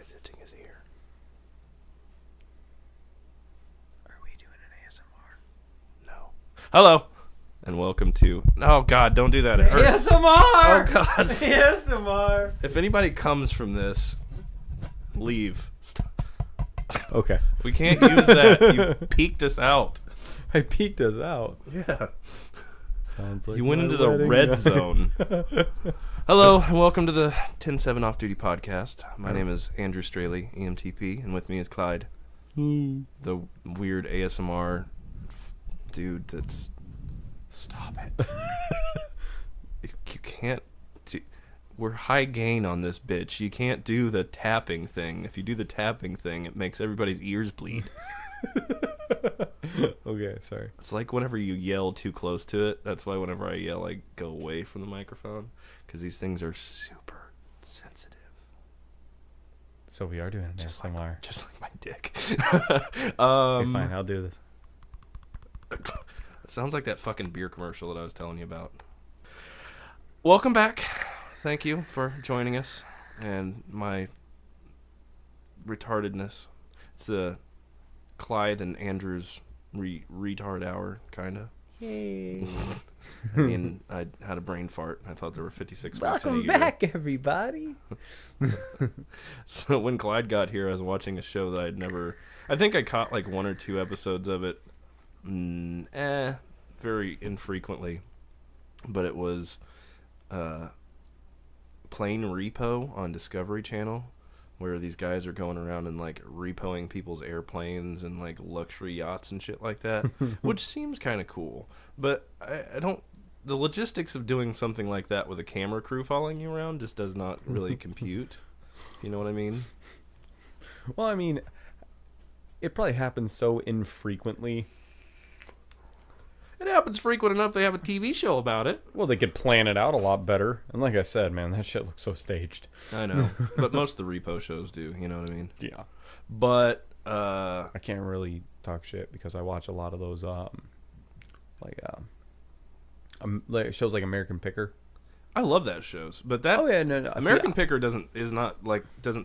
Clyde's itching his ear. Are we doing an ASMR? No. Hello, and welcome to... Oh, God, don't do that. It hurts. ASMR! Oh, God. ASMR! If anybody comes from this, leave. Stop. Okay. We can't use that. You peeked us out. I peeked us out. Yeah. Sounds like You went my into the wedding red night. zone. Hello, and welcome to the 10-7 Off-Duty Podcast. My name is Andrew Straley, EMTP, and with me is Clyde, the weird ASMR dude that's... Stop it. You can't... We're high gain on this bitch. You can't do the tapping thing. If you do the tapping thing, it makes everybody's ears bleed. Okay, sorry. It's like whenever you yell too close to it. That's why whenever I yell, I go away from the microphone. Because these things are super sensitive. So we are doing an ASMR. Just like my dick. Okay, fine, I'll do this. It sounds like that fucking beer commercial that I was telling you about. Welcome back. Thank you for joining us. And my retardedness. It's the Clyde and Andrew's retard hour, kind of. Yay. I mean, I had a brain fart. I thought there were 56 weeks in a Welcome year. back, everybody. So when Clyde got here, I was watching a show that I'd never... I think I caught like one or two episodes of it. Very infrequently. But it was Plane Repo on Discovery Channel, where these guys are going around and like repoing people's airplanes and like luxury yachts and shit like that, which seems kind of cool. But I don't... The logistics of doing something like that with a camera crew following you around just does not really compute. You know what I mean? Well, I mean, it probably happens so infrequently. It happens frequent enough they have a TV show about it. Well, they could plan it out a lot better. And like I said, man, that shit looks so staged. I know. But most of the repo shows do, you know what I mean? Yeah. But, I can't really talk shit because I watch a lot of those, like shows like American Picker. I love that shows. But that... Oh, yeah, no. American Picker doesn't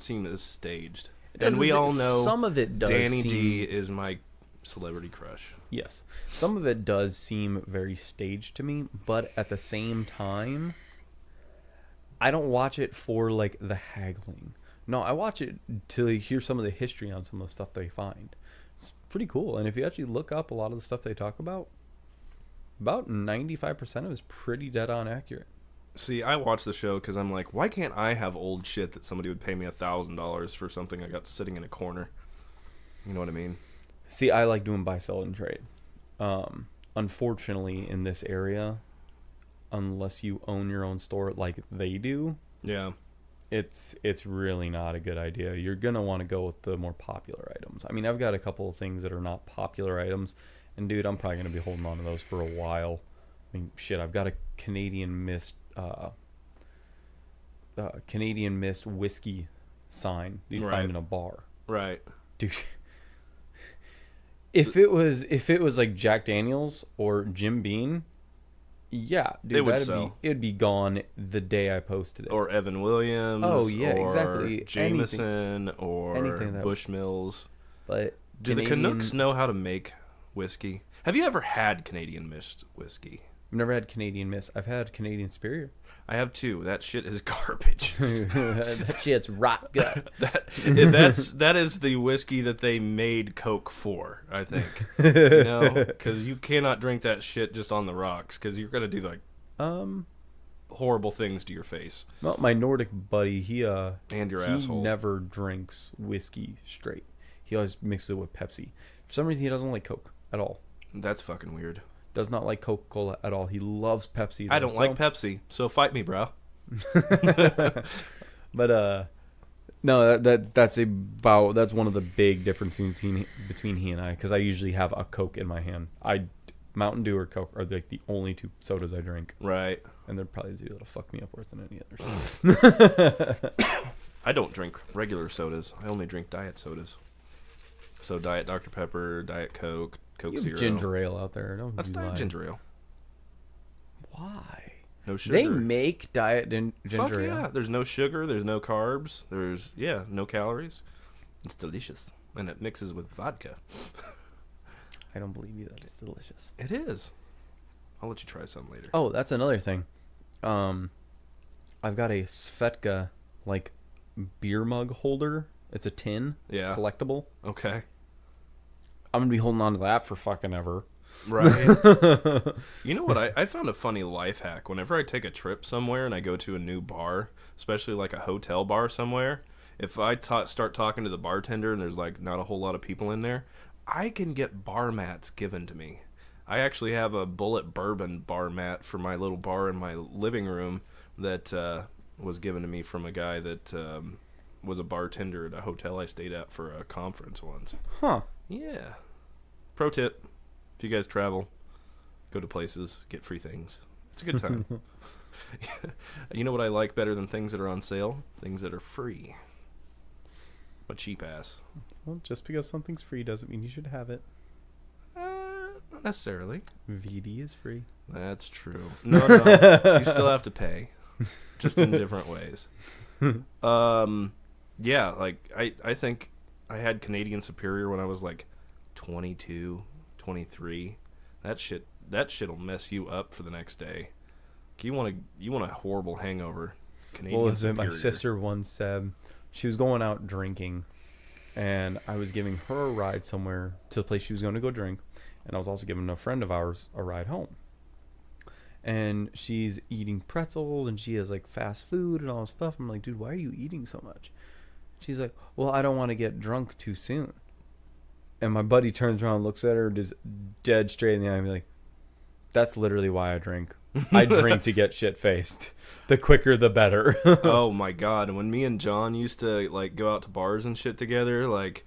seem as staged. And we all know some of it does Danny seem... D is my celebrity crush. Yes. Some of it does seem very staged to me, but at the same time, I don't watch it for, like, the haggling. No, I watch it to hear some of the history on some of the stuff they find. It's pretty cool. And if you actually look up a lot of the stuff they talk about 95% of it is pretty dead-on accurate. See, I watch the show because I'm like, why can't I have old shit that somebody would pay me $1,000 for something I got sitting in a corner? You know what I mean? See, I like doing buy, sell, and trade. Unfortunately, in this area, unless you own your own store like they do, Yeah. it's really not a good idea. You're going to want to go with the more popular items. I mean, I've got a couple of things that are not popular items, and dude, I'm probably going to be holding on to those for a while. I mean, shit, I've got a Canadian Mist whiskey sign you can find in a bar. Right. Dude, if it was like Jack Daniels or Jim Beam, yeah, dude, it'd be gone the day I posted it. Or Evan Williams. Oh yeah, or exactly. Jameson or anything that Bushmills. But Do the Canucks know how to make whiskey? Have you ever had Canadian Mist whiskey? I've never had Canadian Mist. I've had Canadian Superior. I have too. That shit is garbage. That shit's rot gut. That is the whiskey that they made Coke for, I think. You know, because you cannot drink that shit just on the rocks, because you're gonna do like horrible things to your face. Well, my Nordic buddy, he asshole. never drinks whiskey straight. He always mixes it with Pepsi. For some reason, he doesn't like Coke at all. That's fucking weird. Does not like Coca-Cola at all. He loves Pepsi, though. I don't like Pepsi, so fight me, bro. But no, that's one of the big differences between he and I, because I usually have a Coke in my hand. Mountain Dew or Coke are like the only two sodas I drink. Right. And they're probably the two that'll fuck me up worse than any others. I don't drink regular sodas. I only drink diet sodas. So Diet Dr. Pepper, Diet Coke, Coke Zero. Ginger ale out there. That's not ginger ale. Why? No sugar. They make diet ginger Fuck ale. yeah. There's no sugar. There's no carbs. There's, no calories. It's delicious. And it mixes with vodka. I don't believe you that it's delicious. It is. I'll let you try some later. Oh, that's another thing. I've got a Svetka, like, beer mug holder. It's a tin. It's collectible. Okay. I'm going to be holding on to that for fucking ever. Right. You know what? I found a funny life hack. Whenever I take a trip somewhere and I go to a new bar, especially like a hotel bar somewhere, if I start talking to the bartender and there's like not a whole lot of people in there, I can get bar mats given to me. I actually have a Bullet Bourbon bar mat for my little bar in my living room that was given to me from a guy that was a bartender at a hotel I stayed at for a conference once. Huh. Yeah. Pro tip. If you guys travel, go to places, get free things. It's a good time. You know what I like better than things that are on sale? Things that are free. A cheap ass. Well, just because something's free doesn't mean you should have it. Not necessarily. VD is free. That's true. No. You still have to pay. Just in different ways. Yeah, like, I think I had Canadian Superior when I was like 22, 23. That shit'll mess you up for the next day. You want a horrible hangover. Canadian Superior. My sister once said she was going out drinking, and I was giving her a ride somewhere to the place she was going to go drink, and I was also giving a friend of ours a ride home. And she's eating pretzels, and she has like fast food and all this stuff. I'm like, dude, why are you eating so much? She's like, well, I don't want to get drunk too soon. And my buddy turns around and looks at her just dead straight in the eye and be like, that's literally why I drink. I drink to get shit-faced. The quicker, the better. Oh, my God. And when me and John used to, like, go out to bars and shit together, like,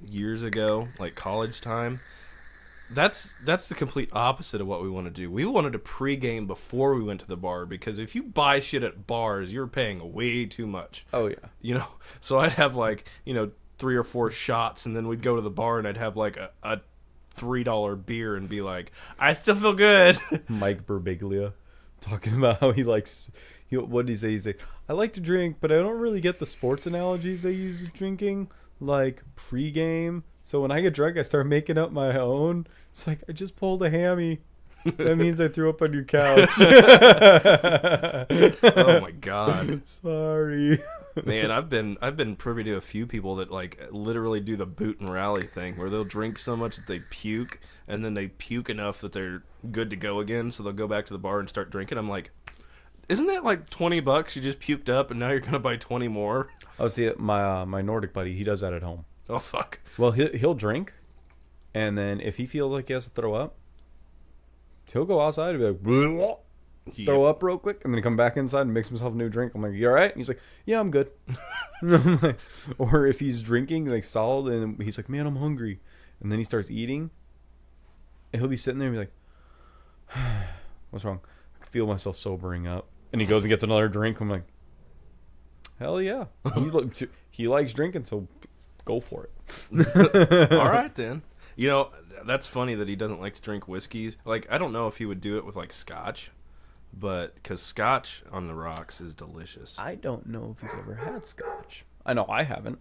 years ago, like, college time, that's the complete opposite of what we want to do. We wanted to pregame before we went to the bar, because if you buy shit at bars, you're paying way too much. Oh, yeah. You know? So I'd have, like, 3 or 4 shots, and then we'd go to the bar and I'd have like a $3 beer and be like, I still feel good. Mike Birbiglia talking about how what did he say? He's like, I like to drink, but I don't really get the sports analogies they use with drinking, like pregame. So when I get drunk, I start making up my own. It's like, I just pulled a hammy. That means I threw up on your couch. Oh my God. Sorry. Man, I've been privy to a few people that like literally do the boot and rally thing, where they'll drink so much that they puke, and then they puke enough that they're good to go again, so they'll go back to the bar and start drinking. I'm like, isn't that like $20 you just puked up, and now you're gonna buy 20 more? Oh, see, my Nordic buddy, he does that at home. Oh fuck. Well, he'll drink, and then if he feels like he has to throw up, he'll go outside and be like, "Bleh." Throw up real quick, and then come back inside and makes himself a new drink. I'm like, you all right? And he's like, yeah, I'm good. Or if he's drinking like solid and he's like, man, I'm hungry, and then he starts eating, and he'll be sitting there and be like, what's wrong? I can feel myself sobering up. And he goes and gets another drink. I'm like, hell yeah. He likes drinking, so go for it. All right then. That's funny that he doesn't like to drink whiskeys. Like, I don't know if he would do it with like scotch, but because scotch on the rocks is delicious. I don't know if he's ever had scotch. I know I haven't.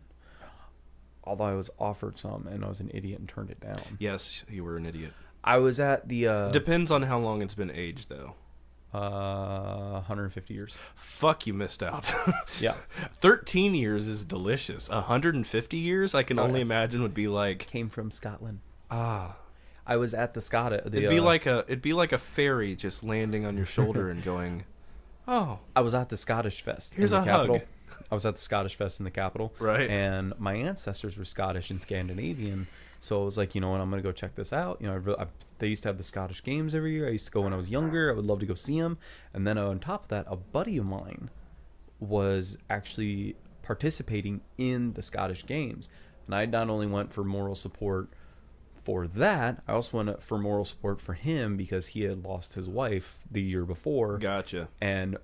Although I was offered some and I was an idiot and turned it down. Yes, you were an idiot. I was at the... Depends on how long it's been aged, though. 150 years. Fuck, you missed out. Yeah. 13 years is delicious. 150 years, I can only imagine would be like... Came from Scotland. Ah. I was at the Scottish... It'd be like a fairy just landing on your shoulder and going, oh. I was at the Scottish Fest Here's in the a capital. hug. I was at the Scottish Fest in the capital. Right. And my ancestors were Scottish and Scandinavian. So I was like, you know what, I'm going to go check this out. They used to have the Scottish Games every year. I used to go when I was younger. I would love to go see them. And then on top of that, a buddy of mine was actually participating in the Scottish Games. And I not only went for moral support for that, I also went for moral support for him because he had lost his wife the year before. Gotcha. And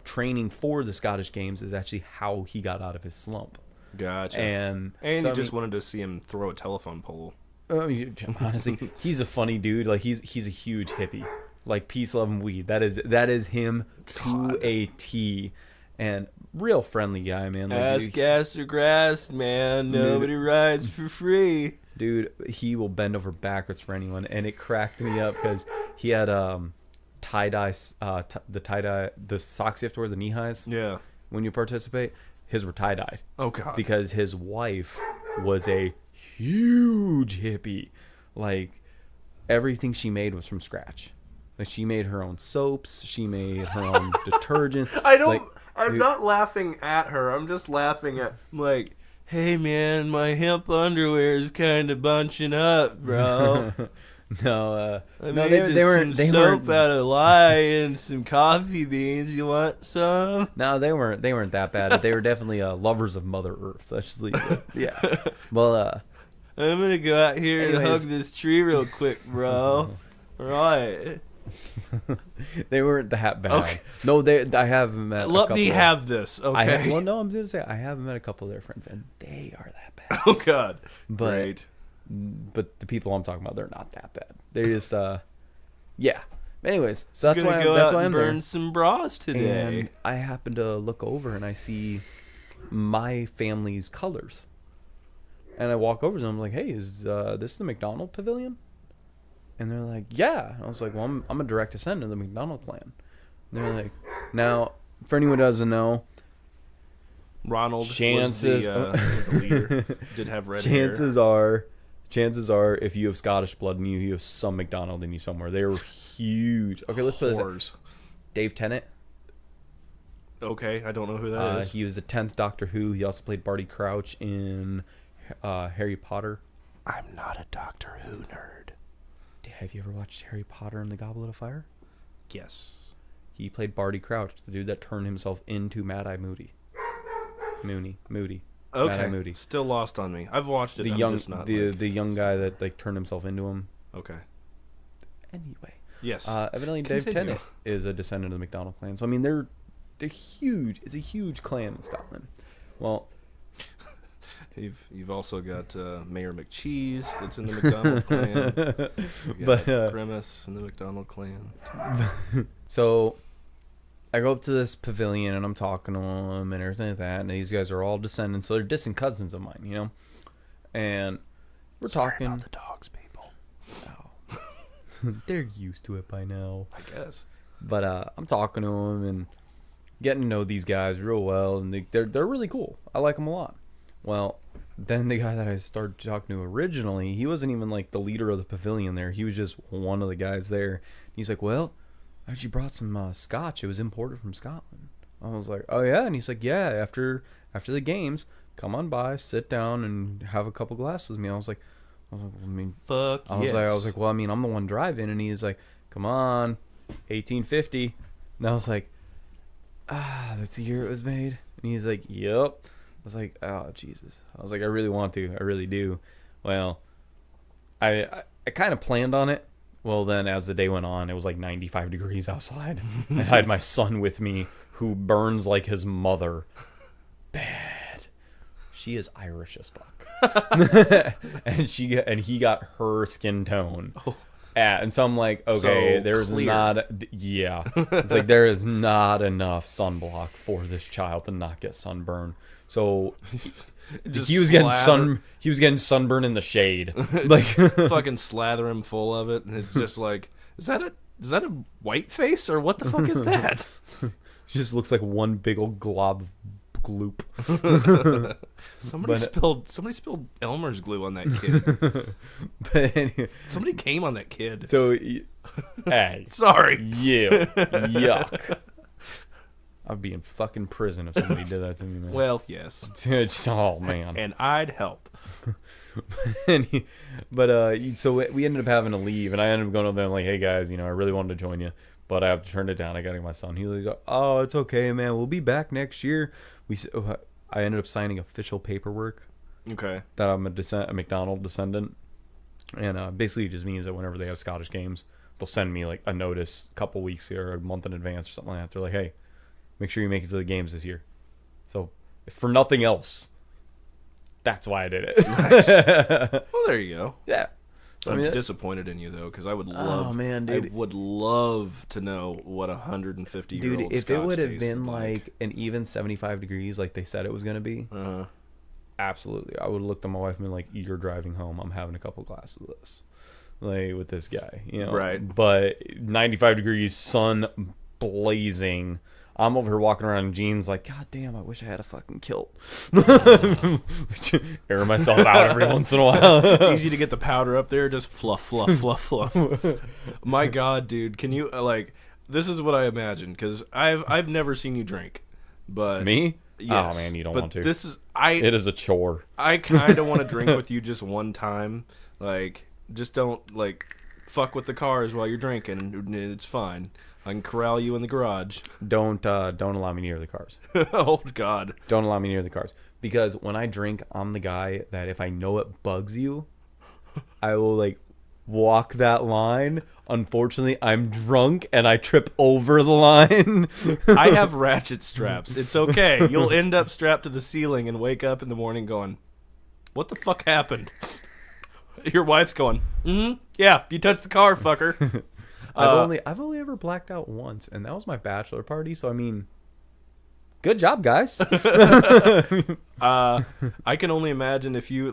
training for the Scottish Games is actually how he got out of his slump. Gotcha. And so, you just wanted to see him throw a telephone pole. Honestly, he's a funny dude. Like he's a huge hippie. Like peace, love, and weed. That is him to a T. And real friendly guy, man. Like, ass, gas, or grass, man. Nobody rides for free. Dude, he will bend over backwards for anyone. And it cracked me up because he had tie-dye, the socks you have to wear, the knee-highs. Yeah. When you participate, his were tie-dyed. Oh, God. Because his wife was a huge hippie. Like, everything she made was from scratch. Like, she made her own soaps. She made her own detergent. I'm not laughing at her. I'm just laughing at, like, hey, man, my hemp underwear is kind of bunching up, bro. No, they weren't soap out of lye and some coffee beans. You want some? No, they weren't that bad. They were definitely lovers of Mother Earth. Let's just leave it. Yeah. Well, I'm gonna go out here and hug this tree real quick, bro. Right. They weren't that bad. Okay. No, I have met. Let me have this. Okay. I'm gonna say I have met a couple of their friends, and they are that bad. Oh God. Great. But the people I'm talking about, they're not that bad. They're just yeah. Anyways, so that's why I'm burn some bras today. And I happen to look over and I see my family's colors, and I walk over to them like, "Hey, is this the McDonald Pavilion?" And they're like, "Yeah." I was like, "Well, I'm a direct descendant of the McDonald clan." And they're like, "Now, for anyone who doesn't know, Ronald chances was the leader. Did have red hair. Chances are, if you have Scottish blood in you, you have some McDonald in you somewhere. They were huge. Okay, let's put this. Dave Tennant. Okay, I don't know who that is. He was the 10th Doctor Who. He also played Barty Crouch in Harry Potter. I'm not a Doctor Who nerd. Have you ever watched Harry Potter and the Goblet of Fire? Yes. He played Barty Crouch, the dude that turned himself into Mad-Eye Moody. Moody. Okay. Mad-Eye Moody. Still lost on me. I've watched it. The young guy that like turned himself into him. Okay. Anyway. Yes. Evidently, Dave Tennant is a descendant of the McDonald clan. So I mean, they're huge. It's a huge clan in Scotland. Well, you've also got Mayor McCheese that's in the McDonald clan. You got Grimace in the McDonald clan. So I go up to this pavilion and I'm talking to them and everything like that. And these guys are all descendants, so they're distant cousins of mine, you know. And we're talking about the dogs, people. Oh. They're used to it by now, I guess. But I'm talking to them and getting to know these guys real well, and they're really cool. I like them a lot. Well, then the guy that I started talking to originally, he wasn't even like the leader of the pavilion there. He was just one of the guys there. He's like, "Well, I actually brought some scotch. It was imported from Scotland." I was like, "Oh yeah," and he's like, "Yeah, after the games, come on by, sit down, and have a couple glasses with me." I was like, well, I mean, fuck. I was like, well, I mean, I'm the one driving, and he's like, "Come on, 1850," and I was like, that's the year it was made, and he's like, "Yep." I was like, "Oh Jesus!" I was like, "I really want to. I really do." Well, I kind of planned on it. Well, then as the day went on, it was like 95 degrees outside. I had my son with me, who burns like his mother. Bad. She is Irish as fuck, and he got her skin tone. Oh. And so I'm like, okay, so there's not. Yeah, it's like there is not enough sunblock for this child to not get sunburn. So he was getting sunburn in the shade, like fucking slather him full of it, and it's just like, is that a white face or what the fuck is that? He just looks like one big old glob of gloop. Somebody spilled Elmer's glue on that kid. But anyway, somebody came on that kid. So, hey, sorry. Yeah, yuck. I'd be in fucking prison if somebody did that to me, man. Well, yes. Oh, man. And I'd help. So we ended up having to leave, and I ended up going to them like, "Hey, guys, I really wanted to join you, but I have to turn it down. I got to get my son." He was like, "Oh, it's okay, man. We'll be back next year." I ended up signing official paperwork. Okay. That I'm a McDonald descendant. And basically it just means that whenever they have Scottish games, they'll send me like a notice a couple weeks or a month in advance or something like that. They're like, "Hey, make sure you make it to the games this year." So, if for nothing else, that's why I did it. Nice. Well, there you go. Yeah. I'm disappointed in you though, because I would love. Oh man, dude! I would love to know what 150-year-old. Dude, if Scotch it would have tasted been like an even 75 degrees, like they said it was gonna be, absolutely, I would have looked at my wife and been like, "You're driving home. I'm having a couple glasses of this, like with this guy, you know." Right. But 95 degrees, sun blazing. I'm over here walking around in jeans like, God damn, I wish I had a fucking kilt. Air myself out every once in a while. Easy to get the powder up there, just fluff, fluff, fluff, fluff. My God, dude, can you this is what I imagine, because I've never seen you drink, but me? Yes, oh man, you don't but want to. This is It is a chore. I kind of want to drink with you just one time, like just don't fuck with the cars while you're drinking, and it's fine. I can corral you in the garage. Don't allow me near the cars. Oh God! Don't allow me near the cars, because when I drink, I'm the guy that if I know it bugs you, I will walk that line. Unfortunately, I'm drunk and I trip over the line. I have ratchet straps. It's okay. You'll end up strapped to the ceiling and wake up in the morning going, "What the fuck happened?" Your wife's going, "Yeah, you touched the car, fucker." I've only ever blacked out once, and that was my bachelor party. So I mean, good job, guys. I can only imagine if you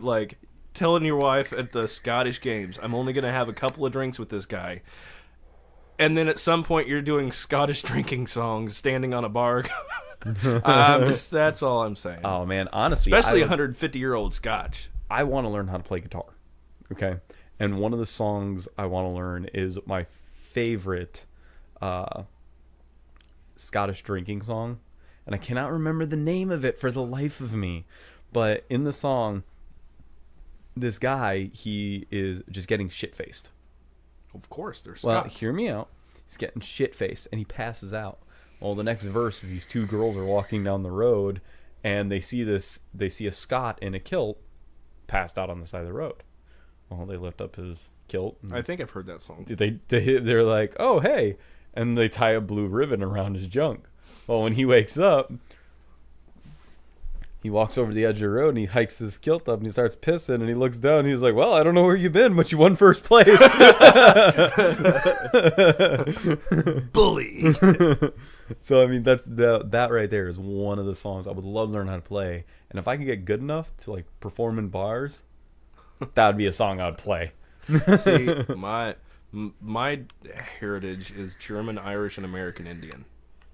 telling your wife at the Scottish games, "I'm only gonna have a couple of drinks with this guy," and then at some point you're doing Scottish drinking songs, standing on a bar. That's all I'm saying. Oh man, honestly, especially 150-year-old Scotch. I want to learn how to play guitar. Okay, and one of the songs I want to learn is my favorite Scottish drinking song, and I cannot remember the name of it for the life of me, but in the song, this guy, he is just getting shit-faced. Of course, there's well, hear me out. He's getting shit-faced, and he passes out. Well, the next verse, these two girls are walking down the road, and they see a Scot in a kilt passed out on the side of the road. Well, they lift up his kilt. I think I've heard that song. They're like, "Oh, hey," and they tie a blue ribbon around his junk. Well, when he wakes up, he walks over the edge of the road and he hikes his kilt up and he starts pissing and he looks down and he's like, "Well, I don't know where you've been, but you won first place." Bully. So I mean, that right there is one of the songs I would love to learn how to play, and if I could get good enough to perform in bars, that would be a song I would play. See, my heritage is German, Irish, and American Indian.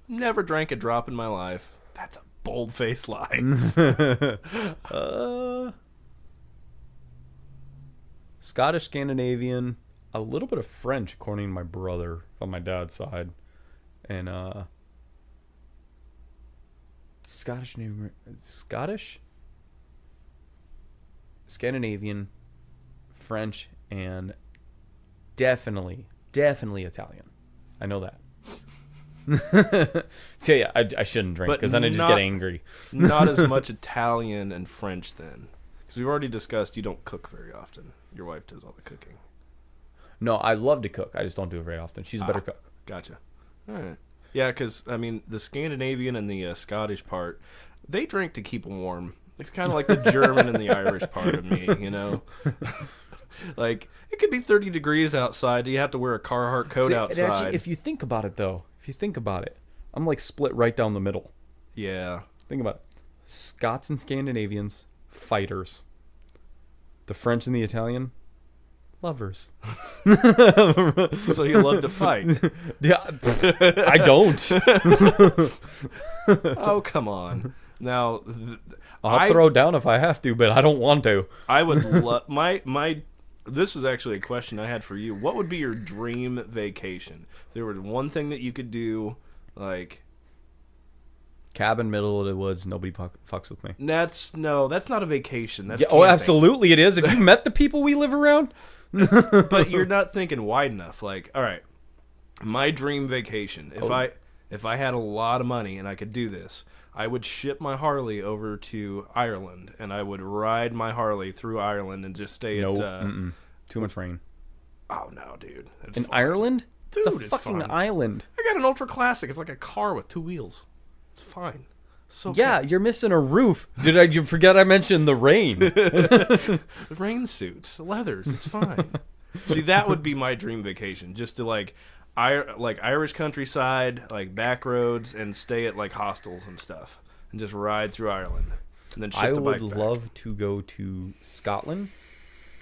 Never drank a drop in my life. That's a bold-faced lie. Scottish, Scandinavian, a little bit of French, according to my brother on my dad's side, and Scottish, Scandinavian, French, and definitely Italian. I know that. So yeah, I shouldn't drink because then I just get angry. Not as much Italian and French then, because we've already discussed you don't cook very often. Your wife does all the cooking. No, I love to cook. I just don't do it very often. She's a better cook. Gotcha. All right. Yeah, because I mean the Scandinavian and the Scottish part, they drink to keep warm. It's kind of like the German and the Irish part of me, you know. It could be 30 degrees outside. You have to wear a Carhartt coat outside. Actually, if you think about it, though, I'm split right down the middle. Yeah. Think about it. Scots and Scandinavians, fighters. The French and the Italian, lovers. So you love to fight. Yeah, I don't. Oh, come on. Now, I'll throw down if I have to, but I don't want to. I would love my. This is actually a question I had for you. What would be your dream vacation? If there was one thing that you could do, cabin, middle of the woods, nobody fucks with me. That's not a vacation. That's oh, absolutely it is. Have you met the people we live around? But you're not thinking wide enough. All right, my dream vacation. If I had a lot of money and I could do this, I would ship my Harley over to Ireland, and I would ride my Harley through Ireland and just stay at... Too much rain. Oh, no, dude. In Ireland? Dude, it's a fucking island. I got an Ultra Classic. It's like a car with two wheels. It's fine. So yeah, you're missing a roof. Did you forget I mentioned the rain? The rain suits, the leathers, it's fine. See, that would be my dream vacation, just to like Irish countryside, like back roads, and stay at like hostels and stuff, and just ride through Ireland, and then ship I the bike would back. love to go to Scotland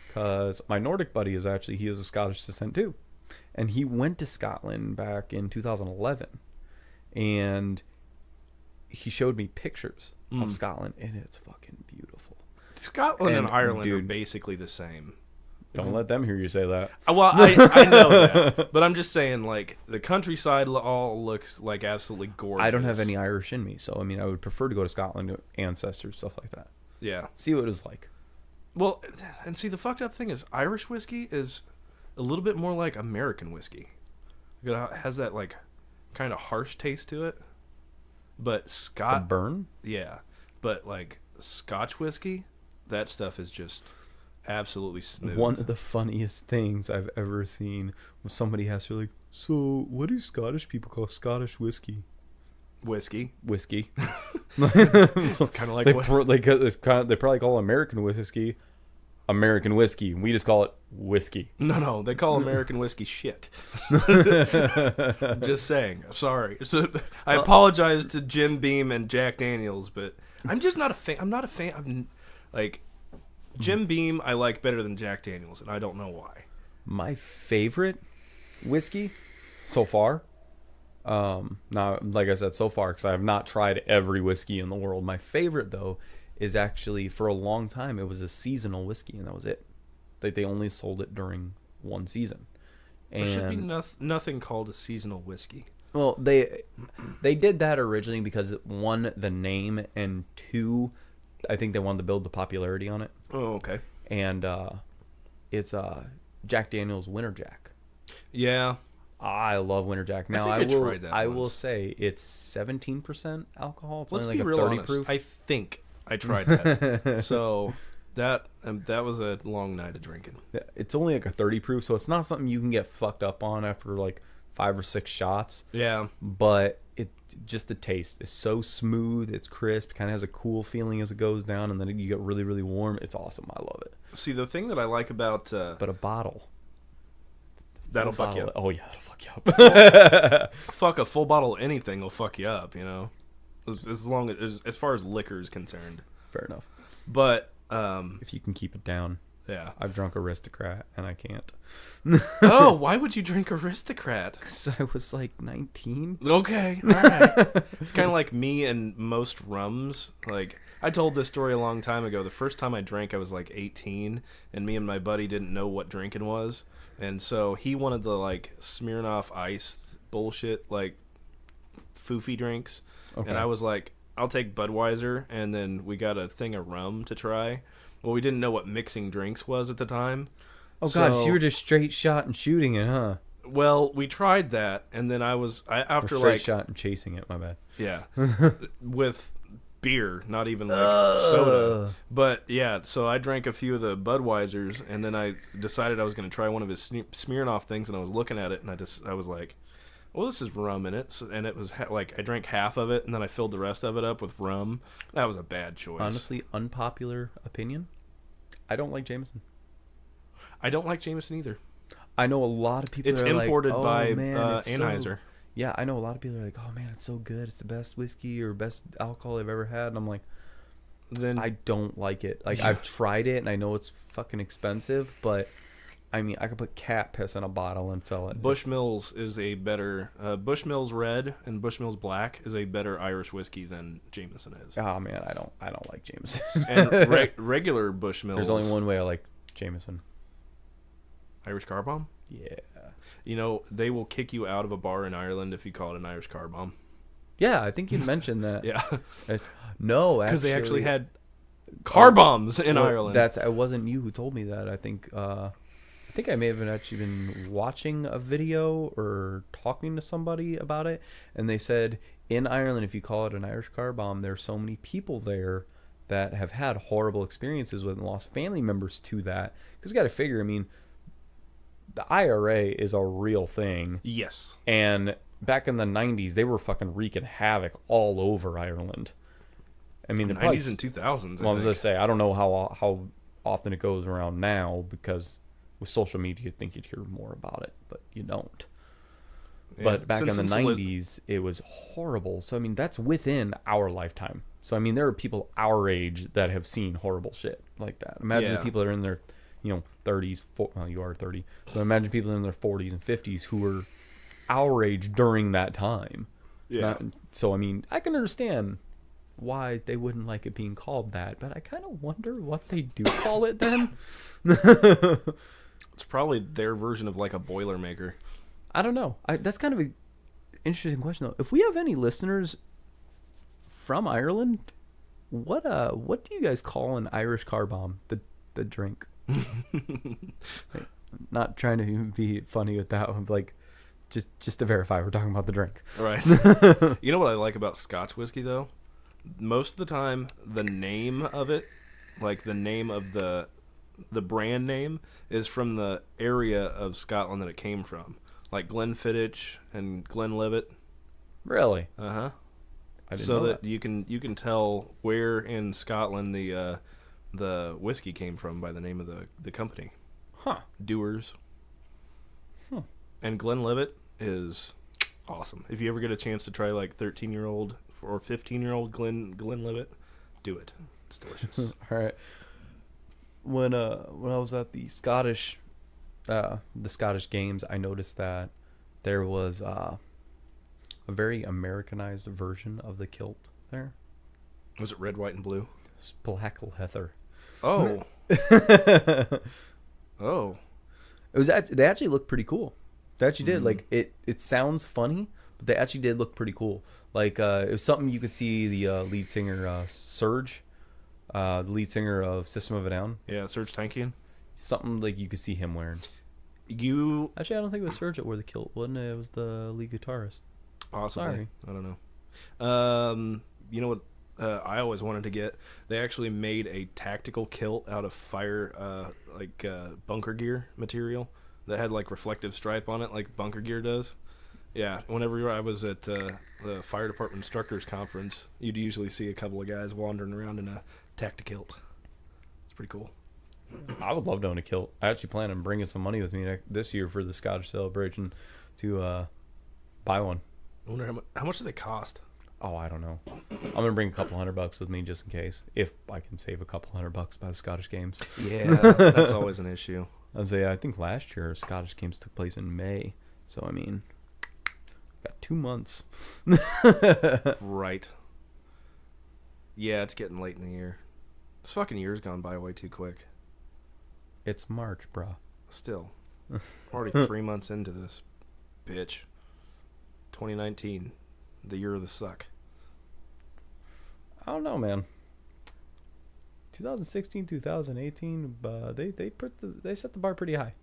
because my Nordic buddy is he is of Scottish descent too, and he went to Scotland back in 2011, and he showed me pictures of Scotland, and it's fucking beautiful. Scotland and Ireland are dude, basically the same. don't let them hear you say that. Well, I know that, but I'm just saying, like, the countryside all looks like absolutely gorgeous. I don't have any Irish in me, so I mean, I would prefer to go to Scotland, to ancestors, stuff like that. Yeah. See what it was like. Well, and see, the fucked up thing is Irish whiskey is a little bit more like American whiskey. It has that, like, kind of harsh taste to it. But The burn? Yeah. But, like, Scotch whiskey, that stuff is just absolutely smooth. One of the funniest things I've ever seen was somebody asked her, like, so what do Scottish people call Scottish whiskey? Whiskey. Whiskey. It's kind of like They what? they probably call American whiskey American whiskey. We just call it whiskey. No, they call American whiskey shit. Just saying. Sorry. So, I apologize to Jim Beam and Jack Daniels, but I'm just not a fan. I'm not a fan. Like, Jim Beam I like better than Jack Daniels, and I don't know why. My favorite whiskey so far, now, like I said, so far, because I have not tried every whiskey in the world. My favorite, though, is actually, for a long time, it was a seasonal whiskey, and that was it. They only sold it during one season. And, There should be nothing called a seasonal whiskey. well, they did that originally because, one, the name, and two, I think they wanted to build the popularity on it. Oh, okay. And it's Jack Daniel's Winter Jack. Yeah. I love Winter Jack. Now I tried that I once. will say it's 17% alcohol. It's Let's only be like a real 30 honest. proof. I think I tried that. So that was a long night of drinking. It's only like a 30 proof, so it's not something you can get fucked up on after like 5 or 6 shots. Yeah. But it just the taste is so smooth. It's crisp. Kind of has a cool feeling as it goes down, and then you get really, really warm. It's awesome. I love it. See, the thing that I like about But a bottle. that'll fuck you up. Oh yeah, that'll fuck you up. Fuck, a full bottle of anything will fuck you up, you know, as far as liquor is concerned. Fair enough. But If you can keep it down. yeah. I've drunk Aristocrat and I can't. Oh, why would you drink Aristocrat? Because I was like 19. Okay, all right. It's kind of like me and most rums. Like, I told this story a long time ago. The first time I drank, I was like 18, and me and my buddy didn't know what drinking was, and so he wanted the like Smirnoff Ice bullshit, like foofy drinks, Okay. and I was like, I'll take Budweiser, and then we got a thing of rum to try. Well, we didn't know what mixing drinks was at the time. Oh god, so you were just straight shot and shooting it, huh? Well, we tried that, and then Or after straight like shot and chasing it, my bad. yeah, with beer, not even like soda. But yeah, so I drank a few of the Budweisers, and then I decided I was going to try one of his Smirnoff things, and I was looking at it, and I was like, well, this is rum in it, and it was like I drank half of it, and then I filled the rest of it up with rum. That was a bad choice. Honestly, unpopular opinion, I don't like Jameson. I don't like Jameson either. I know a lot of people It's are imported like, oh, by man, it's Anheuser. So... Yeah, I know a lot of people are like, oh man, it's so good. It's the best whiskey or best alcohol I've ever had. And I'm like, Then I don't like it. Like, I've tried it and I know it's fucking expensive, but I mean, I could put cat piss in a bottle and sell it. Bushmills is a better Bushmills Red and Bushmills Black is a better Irish whiskey than Jameson is. Oh man, I don't like Jameson. And regular Bushmills. There's only one way I like Jameson. Irish Car Bomb. Yeah. You know, they will kick you out of a bar in Ireland if you call it an Irish Car Bomb. Yeah, I think you mentioned that. Yeah, No, because they actually had car bombs in Ireland. It wasn't you who told me that. I think I may have actually been watching a video or talking to somebody about it, and they said in Ireland, if you call it an Irish car bomb, there's so many people there that have had horrible experiences with and lost family members to that. Because you got to figure, I mean, the IRA is a real thing. Yes. And back in the 90s, they were fucking wreaking havoc all over Ireland. I mean, the 90s and 2000s. Well, I was going to say, I don't know how often it goes around now because with social media, you'd think you'd hear more about it, but you don't. Yeah, But back in the since 90s, it was horrible. So, I mean, that's within our lifetime. So, I mean, there are people our age that have seen horrible shit like that. Imagine the people that are in their, 30s. Well, you are 30. But imagine people in their 40s and 50s who were our age during that time. Yeah. So, I mean, I can understand why they wouldn't like it being called that. But I kind of wonder what they do call it then. It's probably their version of like a Boilermaker. I don't know. That's kind of an interesting question, though. If we have any listeners from Ireland, what do you guys call an Irish car bomb? The drink. Like, not trying to be funny with that one, but like just to verify, we're talking about the drink. Right. You know what I like about Scotch whiskey though? Most of the time, the name of it, like the name of the brand name, is from the area of Scotland that it came from. Like Glenfiddich and Glenlivet. Really? Uh-huh. I didn't So know that you can tell where in Scotland the whiskey came from by the name of the company. Huh. Dewars. And Glenlivet is awesome. If you ever get a chance to try like 13-year-old or 15-year-old Glenlivet, do it. It's delicious. All right. When I was at the Scottish Games, I noticed that there was a very Americanized version of the kilt there. Was it red, white, and blue? It's black leather. Oh. Oh. It was they actually looked pretty cool. They actually did. Like it sounds funny, but they actually did look pretty cool. Like it was something you could see the lead singer Serge, the lead singer of System of a Down. Yeah, Serge Tankian. Something like you could see him wearing. Actually, I don't think it was Serge that wore the kilt, wasn't it? It was the lead guitarist. Possibly. Sorry. I don't know. You know what I always wanted to get? They actually made a tactical kilt out of bunker gear material that had like reflective stripe on it like bunker gear does. Yeah, whenever I was at the fire department instructors conference, you'd usually see a couple of guys wandering around in a tactikilt. It's pretty cool. I would love to own a kilt. I actually plan on bringing some money with me this year for the Scottish celebration to buy one. I wonder how much do they cost? Oh, I don't know. I'm gonna bring a couple $100 with me just in case, if I can save a couple $100 by the Scottish Games. Yeah, that's always an issue. I think last year Scottish Games took place in May, so I mean, got 2 months. Right. Yeah, it's getting late in the year. This fucking year's gone by way too quick. It's March, bruh. Still, already 3 months into this, bitch. 2019, the year of the suck. I don't know, man. 2016, 2018, they set the bar pretty high.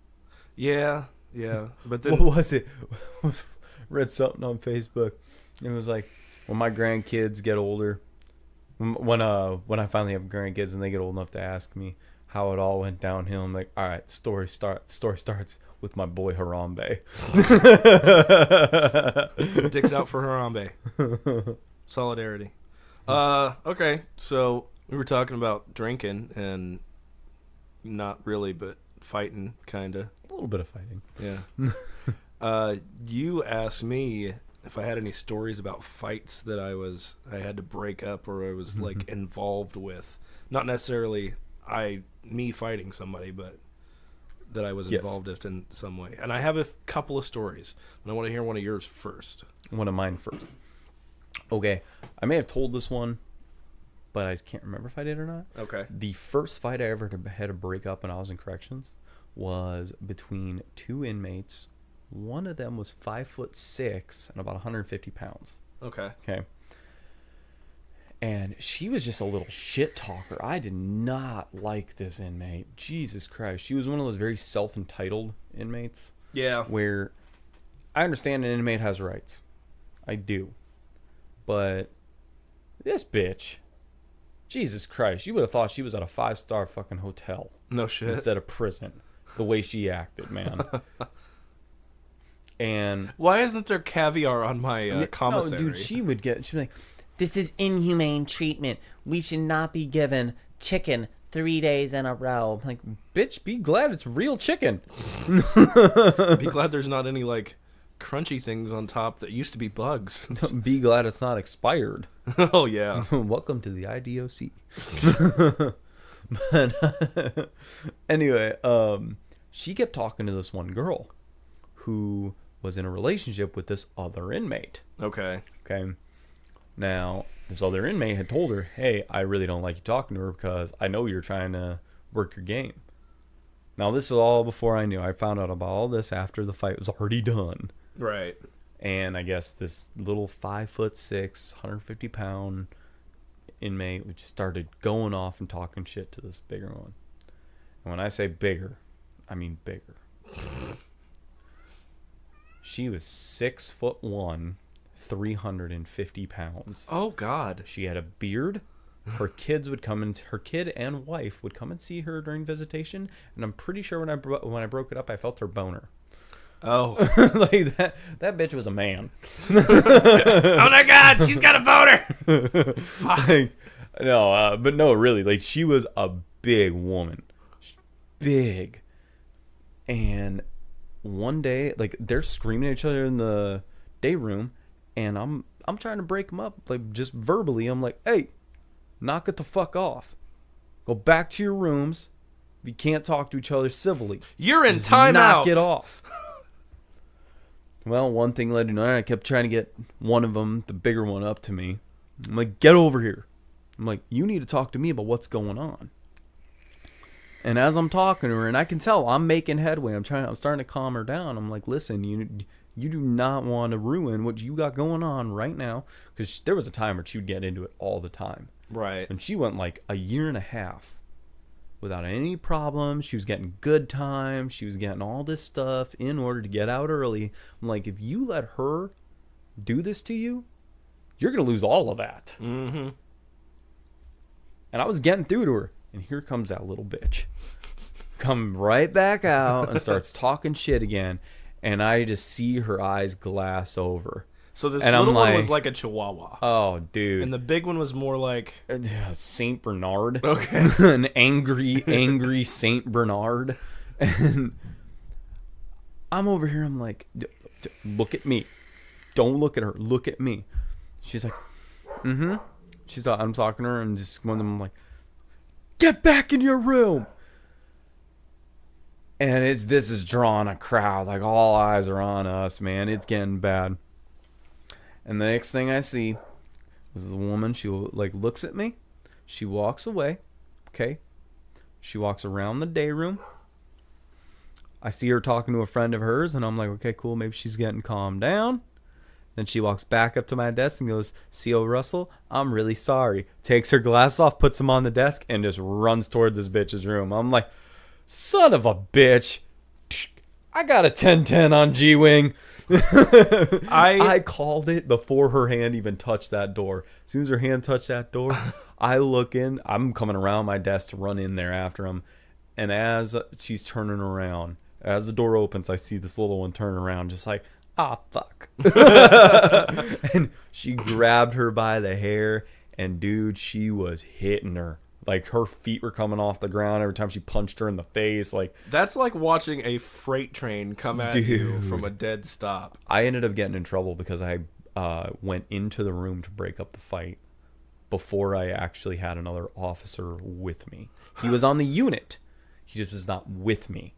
Yeah, but then What was it? Read something on Facebook. It was like, when my grandkids get older, when I finally have grandkids and they get old enough to ask me how it all went downhill, I'm like, all right, story starts with my boy Harambe. dicks out for Harambe. Solidarity. Okay, so we were talking about drinking and not really, but fighting, kinda. A little bit of fighting. Yeah. You asked me if I had any stories about fights that I had to break up or I was like involved with. Not necessarily me fighting somebody, but that I was involved with in some way. And I have a couple of stories, and I want to hear one of yours first. One of mine first. Okay. I may have told this one, but I can't remember if I did or not. Okay. The first fight I ever had to break up when I was in corrections was between two inmates. One of them was 5'6" and about 150 pounds. Okay. And she was just a little shit talker. I did not like this inmate. Jesus Christ. She was one of those very self-entitled inmates. Yeah. Where I understand an inmate has rights. I do. But this bitch, Jesus Christ, you would have thought she was at a 5-star fucking hotel. No shit. Instead of prison. The way she acted, man. And why isn't there caviar on my commissary? No, dude, she'd be like, This is inhumane treatment. We should not be given chicken 3 days in a row. I'm like, bitch, be glad it's real chicken. Be glad there's not any, like, crunchy things on top that used to be bugs. Be glad it's not expired. Oh, yeah. Welcome to the IDOC. But anyway, she kept talking to this one girl who was in a relationship with this other inmate. Okay. Now, this other inmate had told her, hey, I really don't like you talking to her because I know you're trying to work your game. Now, this is all before I knew. I found out about all this after the fight was already done. Right. And I guess this little 5'6", 150-pound inmate just started going off and talking shit to this bigger one. And when I say bigger, I mean bigger. She was 6'1", 350 pounds. Oh, God. She had a beard. Her kids would come and her kid and wife would come and see her during visitation. And I'm pretty sure when I broke it up, I felt her boner. Oh. Like that bitch was a man. Oh, my God. She's got a boner. Like, no, but no, really. Like, she was a big woman. Big. And one day, like, they're screaming at each other in the day room. And I'm trying to break them up, like, just verbally. I'm like, hey, knock it the fuck off. Go back to your rooms. You can't talk to each other civilly. You're in just timeout. Knock it off. Well, one thing led to another. I kept trying to get one of them, the bigger one, up to me. I'm like, get over here. I'm like, you need to talk to me about what's going on. And as I'm talking to her, and I can tell I'm making headway. I'm starting to calm her down. I'm like, listen, you do not want to ruin what you got going on right now. Because there was a time where she would get into it all the time. Right. And she went like a year and a half without any problems. She was getting good time. She was getting all this stuff in order to get out early. I'm like, if you let her do this to you, you're going to lose all of that. Mm-hmm. And I was getting through to her. And here comes that little bitch. Come right back out and starts talking shit again. And I just see her eyes glass over. So this and little one was like a chihuahua. Oh, dude. And the big one was more like... Saint Bernard. Okay. An angry Saint Bernard. And I'm over here. I'm like, look at me. Don't look at her. Look at me. She's like, mm-hmm. I'm talking to her and just one of them, I'm like, get back in your room. And this is drawing a crowd. Like, all eyes are on us, man. It's getting bad. And the next thing I see is the woman. She like looks at me. She walks away. Okay. She walks around the day room. I see her talking to a friend of hers, and I'm like, okay, cool. Maybe she's getting calmed down. Then she walks back up to my desk and goes, C.O. Russell, I'm really sorry. Takes her glasses off, puts them on the desk, and just runs toward this bitch's room. I'm like, son of a bitch. I got a 10-10 on G-Wing. I called it before her hand even touched that door. As soon as her hand touched that door, I look in. I'm coming around my desk to run in there after him. And as she's turning around, as the door opens, I see this little one turn around just like, ah, fuck. And she grabbed her by the hair. And, dude, she was hitting her. Like, her feet were coming off the ground every time she punched her in the face. Like, that's like watching a freight train come at you from a dead stop. I ended up getting in trouble because I went into the room to break up the fight before I actually had another officer with me. He was on the unit. He just was not with me.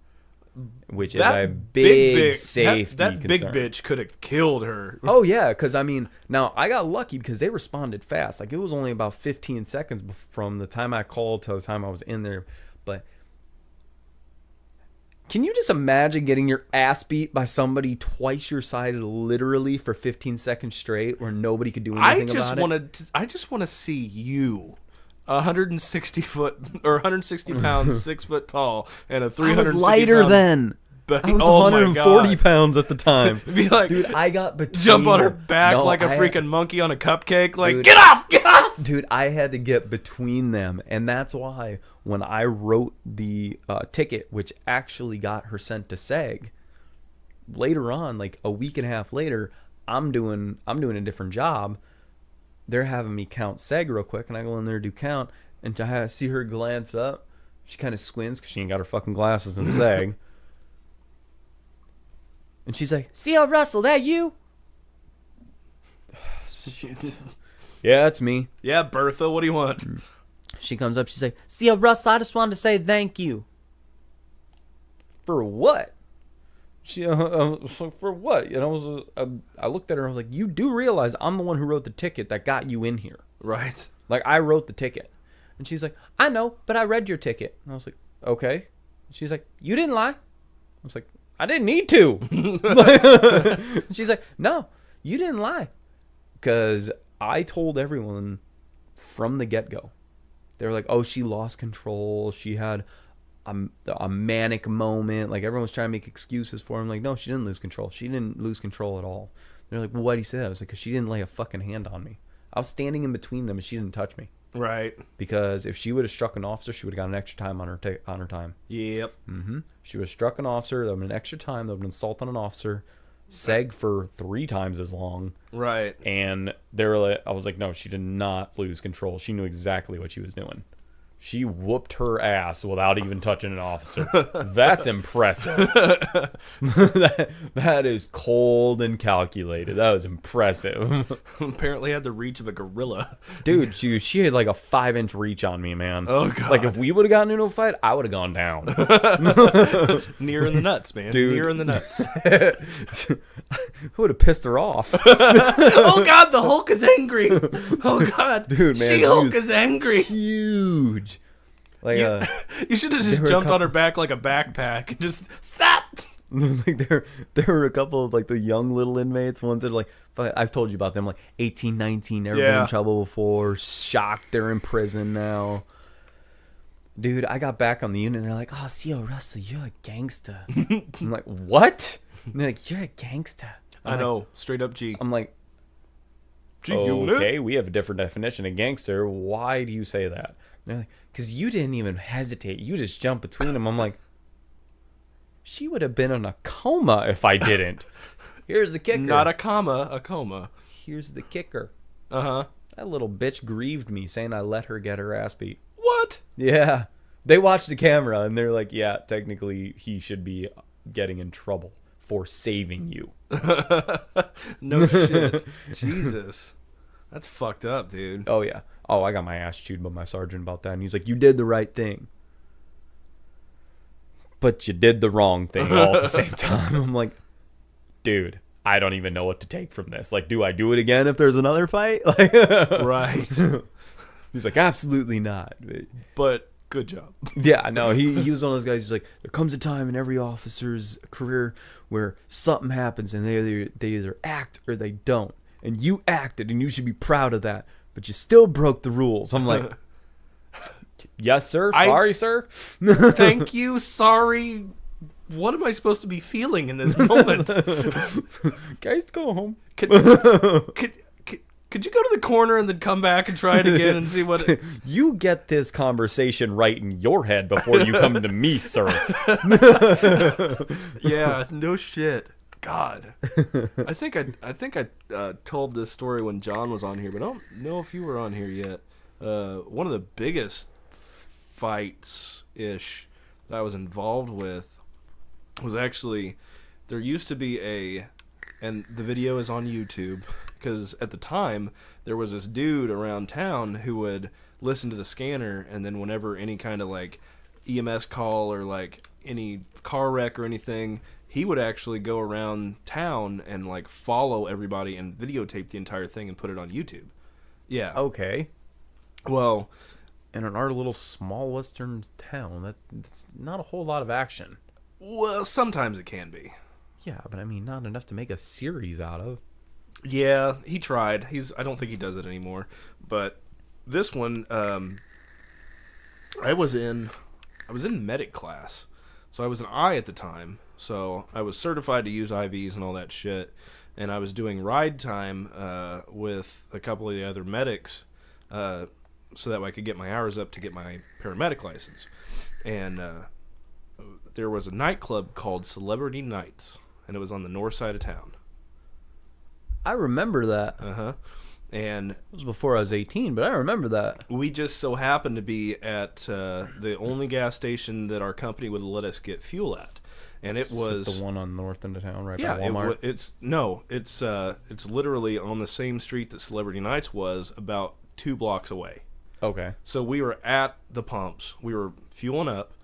Which is a big safety that big concern. Bitch could have killed her. Oh, yeah, because, I mean, now, I got lucky because they responded fast. Like, it was only about 15 seconds from the time I called to the time I was in there. But can you just imagine getting your ass beat by somebody twice your size literally for 15 seconds straight where nobody could do anything about it? I just want to see you. 160 foot or 160 pounds, 6 foot tall, and a 350 I was lighter pound then. I was 140 pounds at the time. Be like, dude, I got between jump on her back like a freaking monkey on a cupcake. Like, dude, get off! Dude, I had to get between them, and that's why when I wrote the ticket, which actually got her sent to SEG, later on, like a week and a half later, I'm doing a different job. They're having me count SEG real quick, and I go in there to do count, And I see her glance up. She kind of squints because she ain't got her fucking glasses and sag. And she's like, C.O. Russell, that you? Shit. Yeah, that's me. Yeah, Bertha, what do you want? She comes up, she's like, C.O. Russell, I just wanted to say thank you. For what? She for what? I looked at her and I was like, you do realize I'm the one who wrote the ticket that got you in here. Right. Like, I wrote the ticket. And she's like, I know, but I read your ticket. And I was like, okay. She's like, you didn't lie. I was like, I didn't need to. She's like, no, you didn't lie. Because I told everyone from the get-go. They were like, oh, she lost control. She had a manic moment. Like, everyone was trying to make excuses for him. Like, no, she didn't lose control. She didn't lose control at all. They're like, well, why do you say that? I was like, because she didn't lay a fucking hand on me. I was standing in between them and she didn't touch me. Right. Because if she would have struck an officer, she would have gotten extra time on her time. Yep. Mm-hmm. She would have struck an officer. That would have been extra time. That would have been assault on an officer. Seg for 3 times as long. Right. And they were like, I was like, no, she did not lose control. She knew exactly what she was doing. She whooped her ass without even touching an officer. That's impressive. that is cold and calculated. That was impressive. Apparently had the reach of a gorilla. Dude, she had like a 5-inch reach on me, man. Oh, God. Like, if we would have gotten into a fight, I would have gone down. Near in the nuts, man. Dude. Near in the nuts. Who would have pissed her off? Oh, God, the Hulk is angry. Oh, God. Dude, man. She-Hulk is angry. Huge. Like, you should have just jumped on her back like a backpack and just stop. Like, there were a couple of like the young little inmates, ones that are like, I've told you about them, like 18, 19, never been in trouble before, shocked they're in prison now. Dude, I got back on the unit and they're like, oh, C.O. Russell, you're a gangster. I'm like, what? And they're like, you're a gangster. I know, straight up G. I'm like, okay, we have a different definition of gangster. Why do you say that? And they're like, because you didn't even hesitate. You just jumped between them. I'm like, she would have been in a coma if I didn't. Here's the kicker. Not a comma, a coma. Here's the kicker. Uh-huh. That little bitch grieved me saying I let her get her ass beat. What? Yeah. They watched the camera and they're like, yeah, technically he should be getting in trouble for saving you. No shit. Jesus. That's fucked up, dude. Oh, yeah. Oh, I got my ass chewed by my sergeant about that. And he's like, you did the right thing. But you did the wrong thing all at the same time. I'm like, dude, I don't even know what to take from this. Like, do I do it again if there's another fight? Like, right. He's like, absolutely not. But good job. Yeah, no, he was one of those guys. He's like, there comes a time in every officer's career where something happens and they either act or they don't. And you acted and you should be proud of that. But you still broke the rules. I'm like, yes, sir. Sorry, sir. Thank you. Sorry. What am I supposed to be feeling in this moment? Guys, go home. Could you go to the corner and then come back and try it again and see what... You get this conversation right in your head before you come to me, sir. Yeah, no shit. God. I think I told this story when John was on here, but I don't know if you were on here yet. One of the biggest fights-ish that I was involved with was actually, there used to be and the video is on YouTube, because at the time there was this dude around town who would listen to the scanner, and then whenever any kind of like EMS call or like any car wreck or anything, he would actually go around town and like follow everybody and videotape the entire thing and put it on YouTube. Yeah. Okay. Well, and in our little small western town, that's not a whole lot of action. Well, sometimes it can be. Yeah, but I mean, not enough to make a series out of. Yeah, he tried. I don't think he does it anymore. But this one, I was in medic class, so I was an I at the time. So I was certified to use IVs and all that shit, and I was doing ride time with a couple of the other medics, so that way I could get my hours up to get my paramedic license. And there was a nightclub called Celebrity Nights, and it was on the north side of town. I remember that. Uh-huh. And It was before I was 18, but I remember that. we just so happened to be at the only gas station that our company would let us get fuel at. And it was the one on north end of town, right yeah, by Walmart. it's literally on the same street that Celebrity Nights was, about 2 blocks away. Okay. So we were at the pumps, we were fueling up,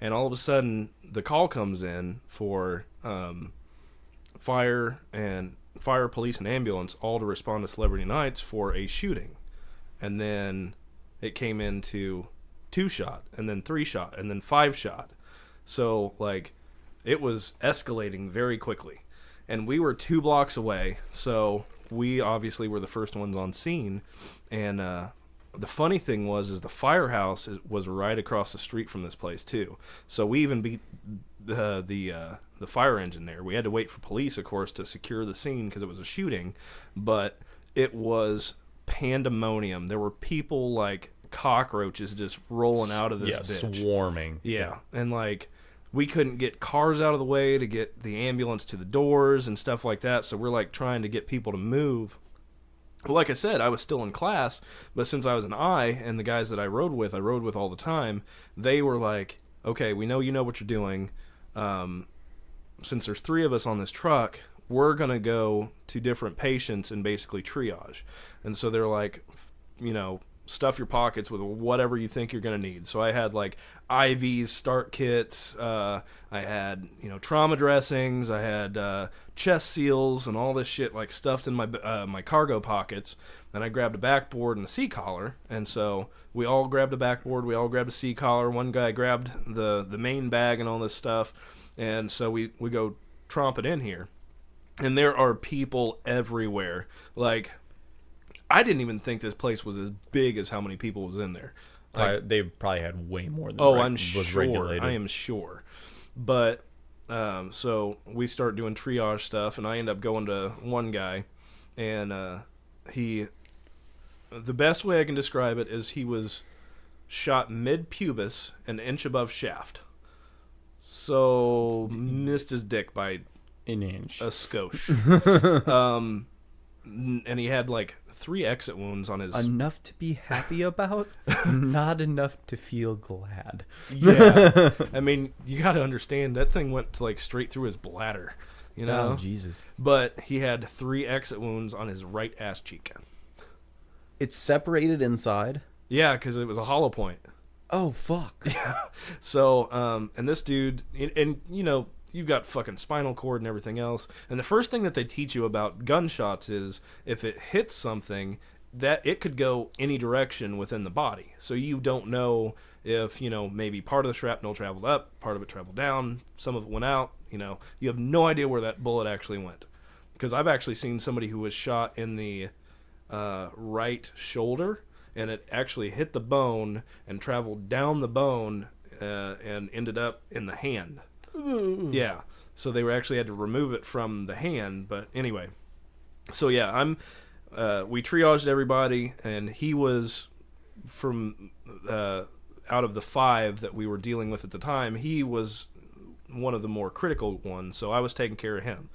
and all of a sudden the call comes in for fire, police, and ambulance, all to respond to Celebrity Nights for a shooting. And then it came into 2-shot, and then 3-shot, and then 5-shot. So, like, it was escalating very quickly. And we were 2 blocks away, so we obviously were the first ones on scene. And the funny thing is the firehouse was right across the street from this place, too. So we even beat the fire engine there. We had to wait for police, of course, to secure the scene because it was a shooting. But it was pandemonium. There were people like cockroaches just rolling out of this bitch. Swarming. Yeah, and like we couldn't get cars out of the way to get the ambulance to the doors and stuff like that, so we're like trying to get people to move. Like I said, I was still in class, but since I was an I, and the guys that I rode with all the time, they were like, okay, we know you know what you're doing. Since there's 3 of us on this truck, we're going to go to different patients and basically triage. And so they're like, stuff your pockets with whatever you think you're going to need. So I had like IVs, start kits, I had, trauma dressings, I had chest seals and all this shit like stuffed in my cargo pockets. And I grabbed a backboard and a C-collar. And so we all grabbed a backboard, we all grabbed a C-collar. One guy grabbed the main bag and all this stuff. And so we go tromp it in here. And there are people everywhere. Like, I didn't even think this place was as big as how many people was in there. Like, They probably had way more than I'm was sure. regulated. I am sure. But so we start doing triage stuff, and I end up going to one guy, and the best way I can describe it is he was shot mid-pubis, an inch above shaft. So missed his dick by an inch. a skosh. And he had like 3 exit wounds on his... Enough to be happy about, not enough to feel glad. Yeah. I mean, you got to understand, that thing went like straight through his bladder, Oh, Jesus. But he had 3 exit wounds on his right ass cheek. It's separated inside? Yeah, because it was a hollow point. Oh, fuck. Yeah. So, and this dude, and you've got fucking spinal cord and everything else. And the first thing that they teach you about gunshots is if it hits something, that it could go any direction within the body. So you don't know if, maybe part of the shrapnel traveled up, part of it traveled down, some of it went out. You have no idea where that bullet actually went. Because I've actually seen somebody who was shot in the right shoulder, and it actually hit the bone and traveled down the bone and ended up in the hand. Yeah, so they actually had to remove it from the hand. But anyway, so yeah, we triaged everybody, and he was from out of the 5 that we were dealing with at the time, he was one of the more critical ones. So I was taking care of him,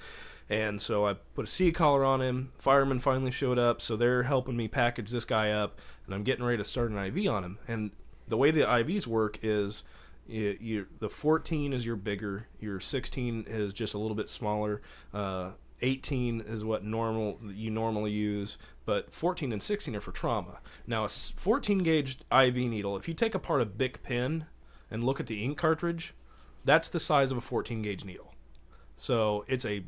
and so I put a C-collar on him. Firemen finally showed up, so they're helping me package this guy up, and I'm getting ready to start an IV on him. And the way the IVs work is, the 14 is your bigger, your 16 is just a little bit smaller, 18 is what you normally use, but 14 and 16 are for trauma. Now, a 14 gauge IV needle, if you take apart a Bic pen and look at the ink cartridge, that's the size of a 14 gauge needle. So it's a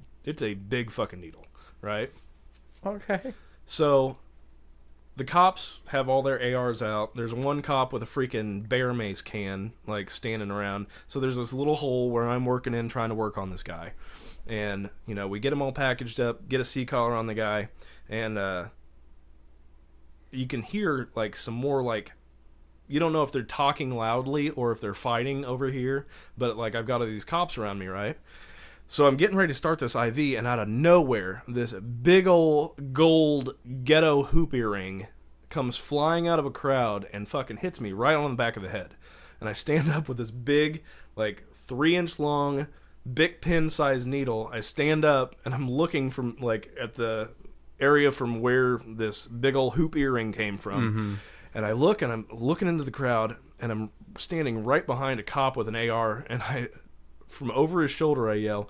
big fucking needle, right? Okay. So the cops have all their ARs out. There's one cop with a freaking bear mace can, like, standing around. So there's this little hole where I'm working in, trying to work on this guy. And, we get them all packaged up, get a C-collar on the guy, and you can hear, like, some more, like, you don't know if they're talking loudly or if they're fighting over here, but, like, I've got all these cops around me, right? So I'm getting ready to start this IV, and out of nowhere, this big old gold ghetto hoop earring comes flying out of a crowd and fucking hits me right on the back of the head. And I stand up with this big, like, 3-inch long, Bic pen size needle. I stand up, and I'm looking from, like, at the area from where this big old hoop earring came from. And I look, and I'm looking into the crowd, and I'm standing right behind a cop with an AR, and from over his shoulder, I yell,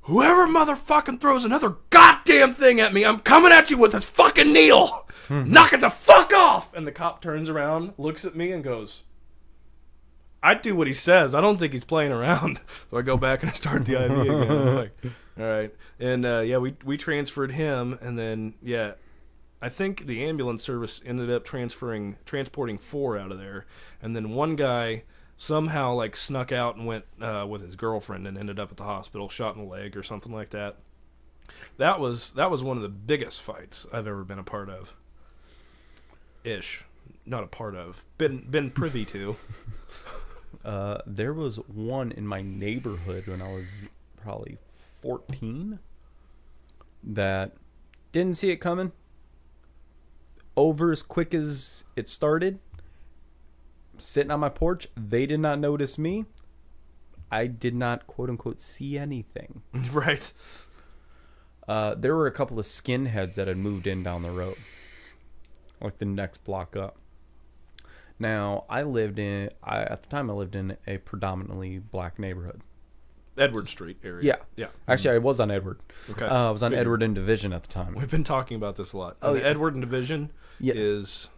"Whoever motherfucking throws another goddamn thing at me, I'm coming at you with this fucking needle! Knock it the fuck off!" And the cop turns around, looks at me, and goes, "I do what he says. I don't think he's playing around." So I go back and I start the IV again. I'm like, all right. And, we transferred him, and then, I think the ambulance service ended up transporting 4 out of there, and then one guy somehow like snuck out and went with his girlfriend and ended up at the hospital, shot in the leg or something like that. That was one of the biggest fights I've ever been a part of. Not a part of. Been privy to. There was one in my neighborhood when I was probably 14 that didn't see it coming. Over as quick as it started, sitting on my porch, they did not notice me. I did not, quote unquote, see anything. Right. There were a couple of skinheads that had moved in down the road, like the next block up. Now, at the time I lived in a predominantly black neighborhood. Edward Street area. Yeah. Actually, I was on Edward. Okay. I was on Edward and Division at the time. We've been talking about this a lot. Oh, the Edward and Division is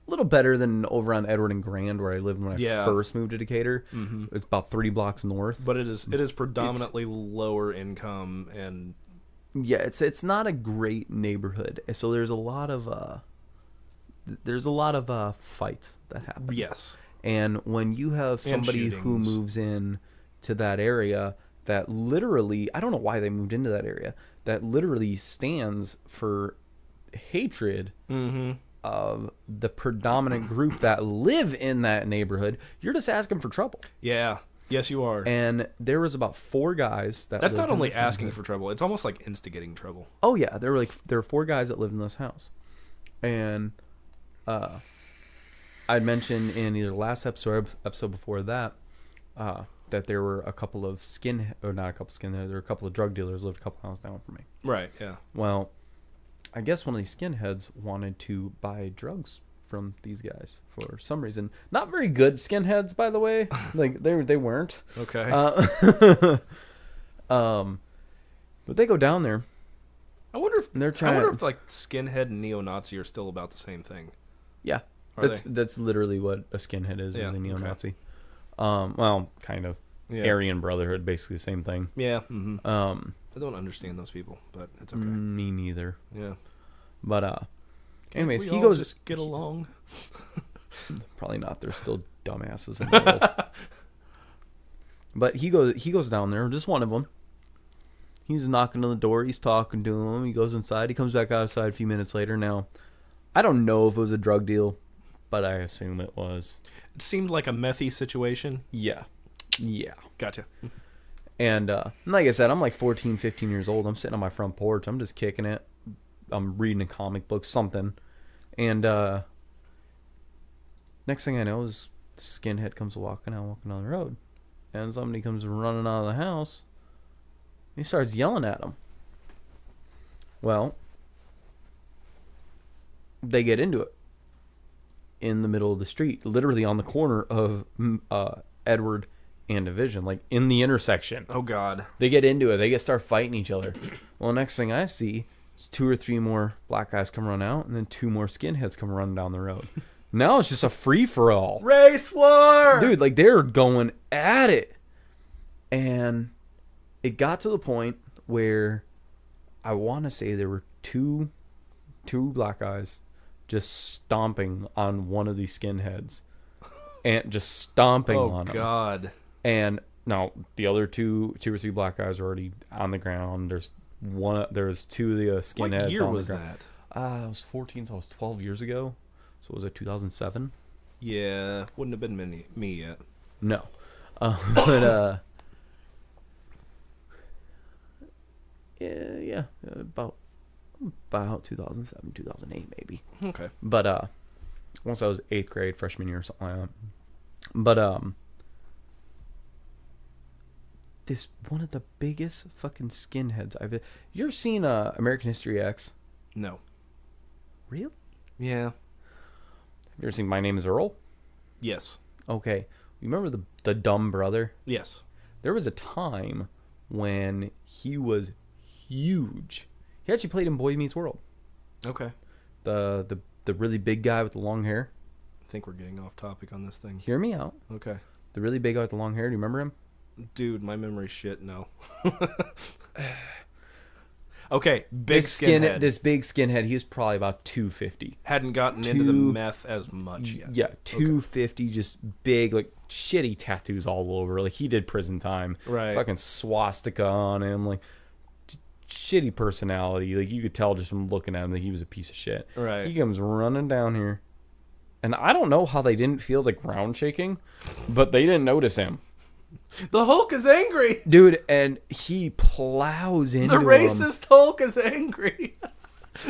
a little better than over on Edward and Grand where I lived when I first moved to Decatur. It's about 3 blocks north. But it is predominantly lower income and it's not a great neighborhood. So there's a lot of fights that happen. Yes. And when you have somebody who moves in to that area that literally, I don't know why they moved into that area, that literally stands for hatred of the predominant group that live in that neighborhood, you're just asking for trouble. Yeah. Yes, you are. And there was about 4 guys that That's not only asking for trouble, it's almost like instigating trouble. Oh yeah, there were 4 guys that lived in this house. And I'd mentioned in either last episode or episode before that that there were a couple of there were a couple of drug dealers lived a couple houses down from me. Right, yeah. Well, I guess one of these skinheads wanted to buy drugs from these guys for some reason. Not very good skinheads, by the way. Like they weren't. Okay. But they go down there. I wonder if like skinhead and neo-Nazi are still about the same thing. Yeah. That's literally what a skinhead is a neo-Nazi. Okay. Well, kind of. Yeah. Aryan Brotherhood, basically the same thing. Yeah. Mm-hmm. I don't understand those people, but it's okay. Me neither. Yeah. But anyways, he goes just get along. Probably not. They're still dumbasses in the world. But he goes down there. Just one of them. He's knocking on the door. He's talking to him. He goes inside. He comes back outside a few minutes later. Now, I don't know if it was a drug deal, but I assume it was. It seemed like a methy situation. Yeah. Gotcha. And like I said, I'm like 14, 15 years old. I'm sitting on my front porch. I'm just kicking it. I'm reading a comic book, something. And next thing I know is skinhead comes walking down the road. And somebody comes running out of the house. He starts yelling at him. Well, they get into it in the middle of the street, literally on the corner of Edward and Division, like in the intersection. Oh God! They get into it. They start fighting each other. Well, next thing I see is 2 or 3 more black guys come run out, and then 2 more skinheads come running down the road. Now it's just a free for all. Race war, dude. Like they're going at it, and it got to the point where I want to say there were two black guys just stomping on one of these skinheads, and just stomping on him. Oh God! And no, the other two or three black guys are already on the ground. There's 2 of the skinheads. What year on was the ground. that? I was 14, so I was 12 years ago. So was it 2007? Yeah, wouldn't have been me yet. No, but yeah, about 2007, 2008 maybe. Okay. But once I was 8th grade, freshman year or something like that. But this one of the biggest fucking skinheads I've. You ever seen American History X? No. Really? Yeah. Have you ever seen My Name is Earl? Yes. Okay. You remember the dumb brother? Yes. There was a time when he was huge. He actually played in Boy Meets World. Okay. The really big guy with the long hair. I think we're getting off topic on this thing. Hear me out. Okay. The really big guy with the long hair. Do you remember him? Dude, my memory's shit. No. Okay, big skinhead. This big skinhead. He was probably about 250. Hadn't gotten into the meth as much yet. Yeah, 250. Okay. Just big, like shitty tattoos all over. Like he did prison time. Right. Fucking swastika on him. Like shitty personality. Like you could tell just from looking at him that he was a piece of shit. Right. He comes running down here. And I don't know how they didn't feel the ground shaking, but they didn't notice him. The Hulk is angry. Dude, and he plows into The racist Hulk is angry.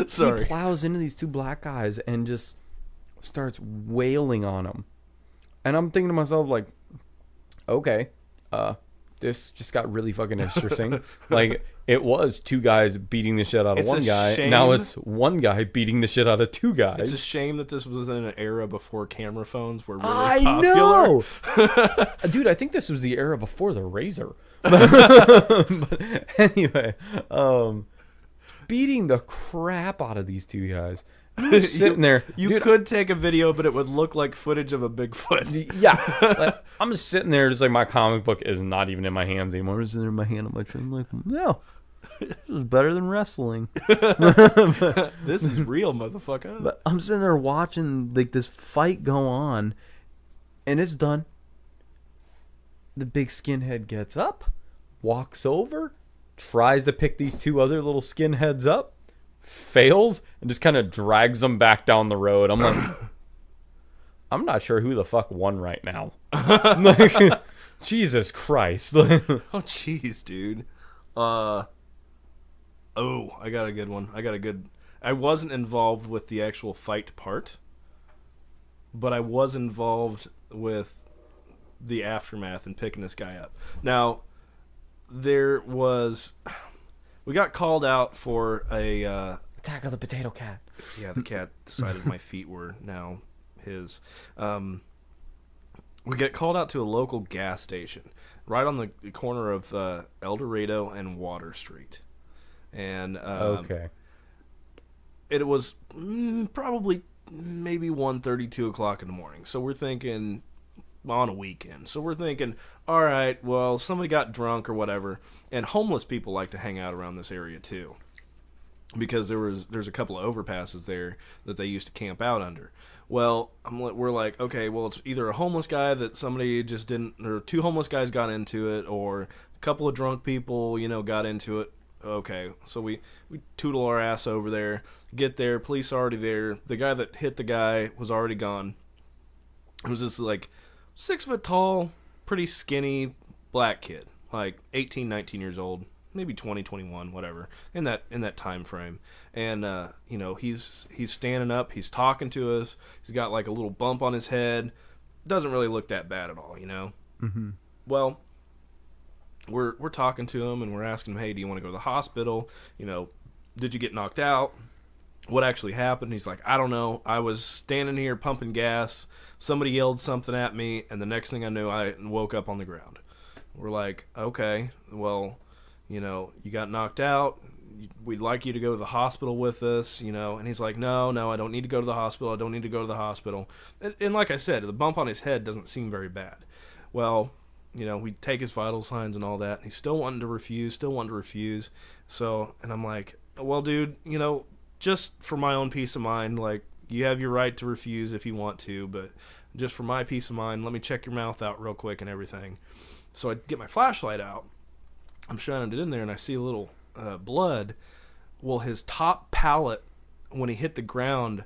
Sorry. He plows into these two black guys and just starts wailing on them. And I'm thinking to myself, like, okay, this just got really fucking interesting. Like, it was two guys beating the shit out of one guy. Shame. Now it's one guy beating the shit out of two guys. It's a shame that this was in an era before camera phones were really I popular. know! Dude, I think this was the era before the Razor. But anyway, beating the crap out of these two guys. I'm just sitting there. You dude, could take a video, but it would look like footage of a Bigfoot. Yeah. Like, I'm just sitting there, just like my comic book is not even in my hands anymore. I'm just sitting there in my hand on my chin. I'm like, no, this is better than wrestling. This is real, motherfucker. But I'm sitting there watching like this fight go on, and it's done. The big skinhead gets up, walks over, tries to pick these two other little skinheads up, fails, and just kind of drags them back down the road. I'm like, I'm not sure who the fuck won right now. Like, Jesus Christ. Oh, jeez, dude. Oh, I got a good one. I wasn't involved with the actual fight part, but I was involved with the aftermath and picking this guy up. Now, we got called out for a attack of the potato cat. Yeah, the cat decided my feet were now his. We get called out to a local gas station right on the corner of El Dorado and Water Street. And okay. It was probably maybe 1:30, 2 o'clock in the morning. So we're thinking on a weekend. So we're thinking, all right, well, somebody got drunk or whatever. And homeless people like to hang out around this area too, because there's a couple of overpasses there that they used to camp out under. Well, we're like, okay, well, it's either a homeless guy that somebody just didn't, or two homeless guys got into it, or a couple of drunk people, got into it. Okay, so we tootle our ass over there, get there, police are already there. The guy that hit the guy was already gone. It was this, like, 6 foot tall, pretty skinny black kid, like 18, 19 years old, maybe 20, 21, whatever, in that time frame. And he's standing up, he's talking to us. He's got like a little bump on his head. Doesn't really look that bad at all, Mm-hmm. Well, we're talking to him and we're asking him, hey, do you want to go to the hospital? Did you get knocked out? What actually happened? He's like, I don't know. I was standing here pumping gas. Somebody yelled something at me, and the next thing I knew, I woke up on the ground. We're like, okay, well, you got knocked out. We'd like you to go to the hospital with us, And he's like, no, I don't need to go to the hospital. I don't need to go to the hospital. And like I said, the bump on his head doesn't seem very bad. Well, we take his vital signs and all that. And he's still wanting to refuse. So, and I'm like, well, dude, just for my own peace of mind, like, you have your right to refuse if you want to, but just for my peace of mind, let me check your mouth out real quick and everything. So I get my flashlight out. I'm shining it in there, and I see a little blood. Well, his top palate, when he hit the ground,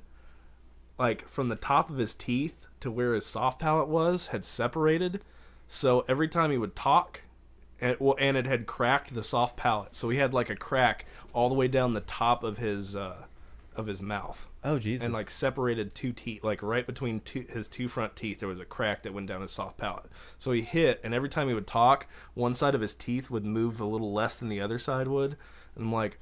like, from the top of his teeth to where his soft palate was, had separated. So every time he would talk, and it had cracked the soft palate. So he had, like, a crack all the way down the top of his mouth. Oh, Jesus. And, like, separated two teeth, like, right between his two front teeth, there was a crack that went down his soft palate. So he hit, and every time he would talk, one side of his teeth would move a little less than the other side would. And I'm like,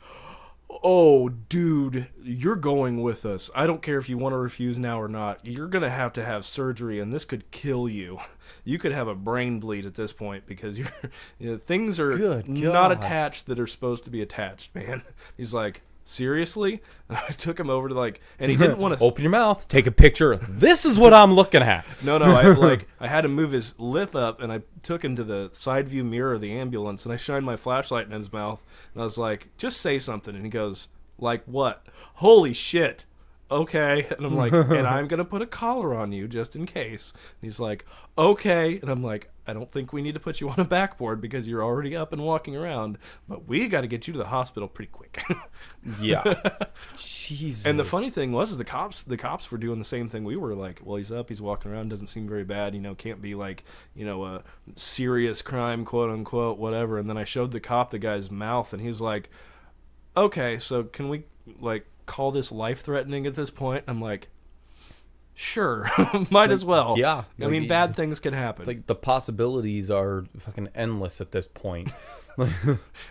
oh, dude, you're going with us. I don't care if you want to refuse now or not. You're going to have surgery, and this could kill you. You could have a brain bleed at this point because things are Good not God. attached that are supposed to be attached, man. He's like, seriously? And I took him over to and he didn't want to Open your mouth, take a picture. This is what I'm looking at. No, I had him move his lip up, and I took him to the side view mirror of the ambulance, and I shined my flashlight in his mouth, and I was like, just say something. And he goes, like what? Holy shit. Okay. And I'm like, and I'm going to put a collar on you just in case. And he's like, okay. And I'm like, I don't think we need to put you on a backboard because you're already up and walking around, but we got to get you to the hospital pretty quick. Yeah. Jesus. And the funny thing was, is the cops were doing the same thing we were. Like, well, he's up, he's walking around, doesn't seem very bad, can't be a serious crime, quote unquote, whatever. And then I showed the cop the guy's mouth, and he's like, okay, so can we call this life threatening at this point? I'm like, sure, might as well. Yeah. I mean, bad things can happen. Like, the possibilities are fucking endless at this point.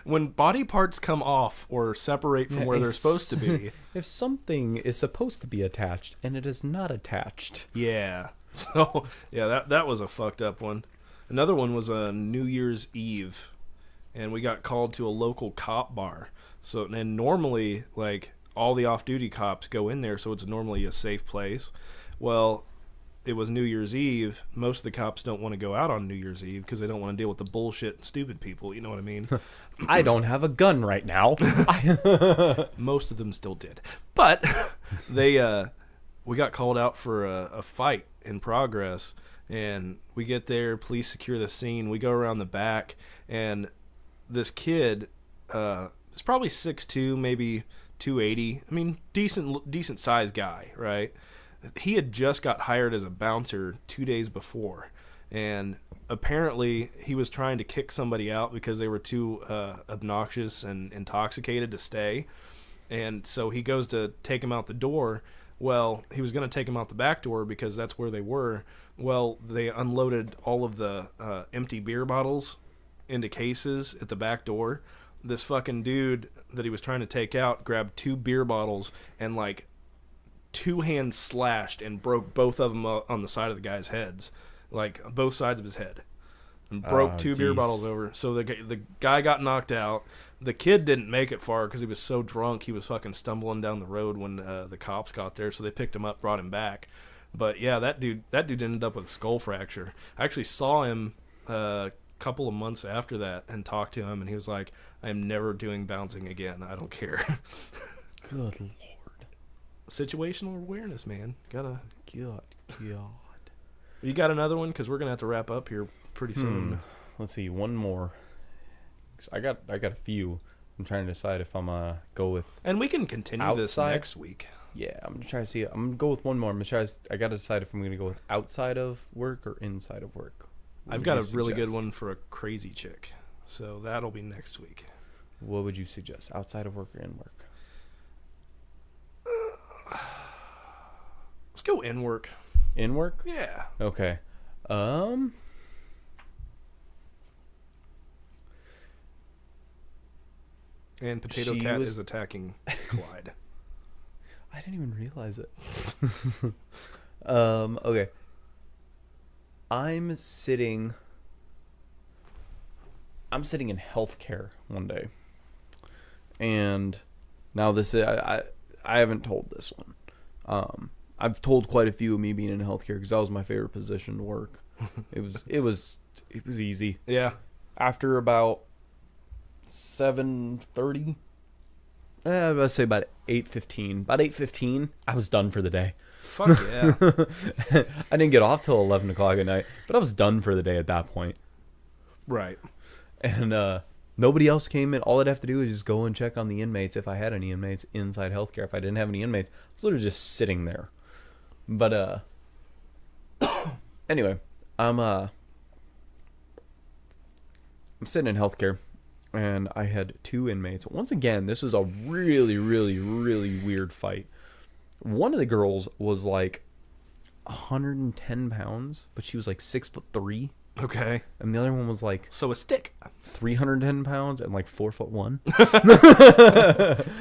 When body parts come off or separate from where they're supposed to be. If something is supposed to be attached and it is not attached. Yeah. So, yeah, that was a fucked up one. Another one was a New Year's Eve, and we got called to a local cop bar. So, and normally, all the off-duty cops go in there, so it's normally a safe place. Well, it was New Year's Eve. Most of the cops don't want to go out on New Year's Eve because they don't want to deal with the bullshit and stupid people. You know what I mean? I don't have a gun right now. Most of them still did. But we got called out for a fight in progress, and we get there, police secure the scene. We go around the back, and this kid is probably 6'2", maybe 280. I mean, decent sized guy, right? He had just got hired as a bouncer 2 days before, and apparently he was trying to kick somebody out because they were too obnoxious and intoxicated to stay. And so he goes to take him out the door. Well, he was going to take him out the back door because that's where they were. Well, they unloaded all of the empty beer bottles into cases at the back door. This fucking dude that he was trying to take out grabbed 2 beer bottles and 2 hands slashed and broke both of them on the side of the guy's heads, both sides of his head, and broke 2 beer bottles over. So the guy got knocked out. The kid didn't make it far because he was so drunk he was fucking stumbling down the road when the cops got there. So they picked him up, brought him back. But yeah, that dude ended up with a skull fracture. I actually saw him a couple of months after that and talked to him, and he was like, "I'm never doing bouncing again. I don't care." Good Lord. Situational awareness, man. God. You got another one? Because we're gonna have to wrap up here pretty soon. Let's see, one more. 'Cause I got a few. I'm trying to decide if I'm gonna go with. And we can continue this outside? next week. Yeah, I'm gonna try to see. I'm gonna go with one more. I gotta decide if I'm gonna go with outside of work or inside of work. I've got a really good one for a crazy chick, so that'll be next week. What would you suggest? Outside of work or in work? Let's go in work. In work? Yeah. Okay. And Potato Cat is attacking Clyde. I didn't even realize it. Okay. I'm sitting in healthcare one day, and now this is I haven't told this one. I've told quite a few of me being in healthcare because that was my favorite position to work. It was easy. Yeah. After about 7:30, let's say about 8:15. About 8:15, I was done for the day. Fuck yeah. I didn't get off till 11 o'clock at night, but I was done for the day at that point. Right. And nobody else came in. All I'd have to do is just go and check on the inmates if I had any inmates inside healthcare. If I didn't have any inmates, I was literally just sitting there. But anyway, I'm sitting in healthcare, and I had 2 inmates. Once again, this was a really, really, really weird fight. One of the girls was 110 pounds, but she was 6'3". Okay. And the other one was like So a stick. 310 pounds and like 4'1".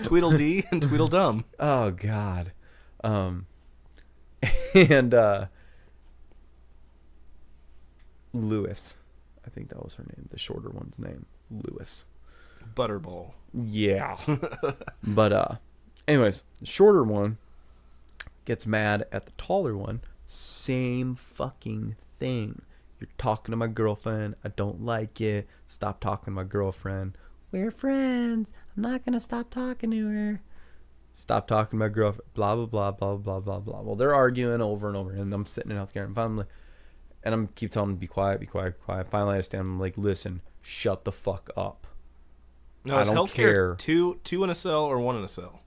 Tweedledee and Tweedledum. Oh God. And Lewis, I think that was her name, the shorter one's name, Lewis. Butterball. Yeah. But anyways, the shorter one gets mad at the taller one. Same fucking thing. You're talking to my girlfriend. I don't like it. Stop talking to my girlfriend. We're friends. I'm not gonna stop talking to her. Stop talking to my girlfriend. Blah blah blah blah blah blah blah. Well, they're arguing over and over, and I'm sitting in healthcare, and finally, and I'm keep telling them be quiet, be quiet, be quiet. Finally, I stand. I'm like, listen, shut the fuck up. No, I is don't healthcare care. Two in a cell or one in a cell?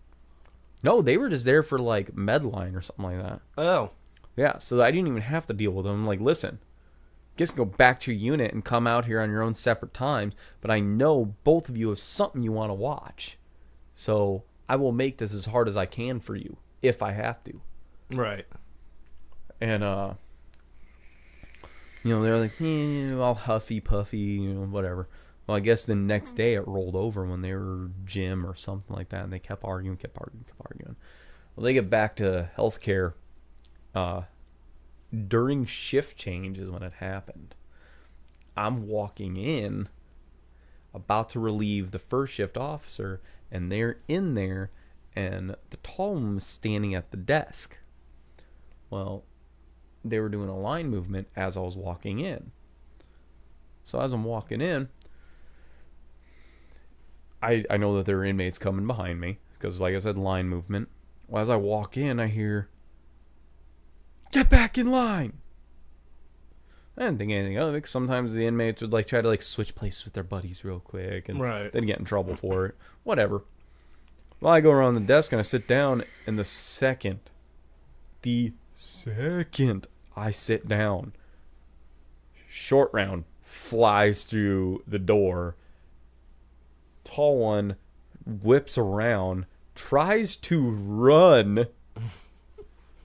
No, they were just there for like Medline or something like that. Oh. Yeah, so I didn't even have to deal with them. I'm like, listen, just go back to your unit and come out here on your own separate times. But I know both of you have something you want to watch, so I will make this as hard as I can for you if I have to. Right. And they're like, all huffy puffy, whatever. Well, I guess the next day it rolled over when they were gym or something like that, and they kept arguing. Well, they get back to healthcare. During shift change is when it happened. I'm walking in, about to relieve the first shift officer, and they're in there, and the tall one was standing at the desk. Well, they were doing a line movement as I was walking in. So as I'm walking in, I know that there are inmates coming behind me, because like I said, line movement. Well, as I walk in, I hear, "Get back in line!" I didn't think anything of it, because sometimes the inmates would try to switch places with their buddies real quick, and they'd get in trouble for it. Whatever. Well, I go around the desk and I sit down, and the second I sit down, short round flies through the door. Tall one whips around, tries to run.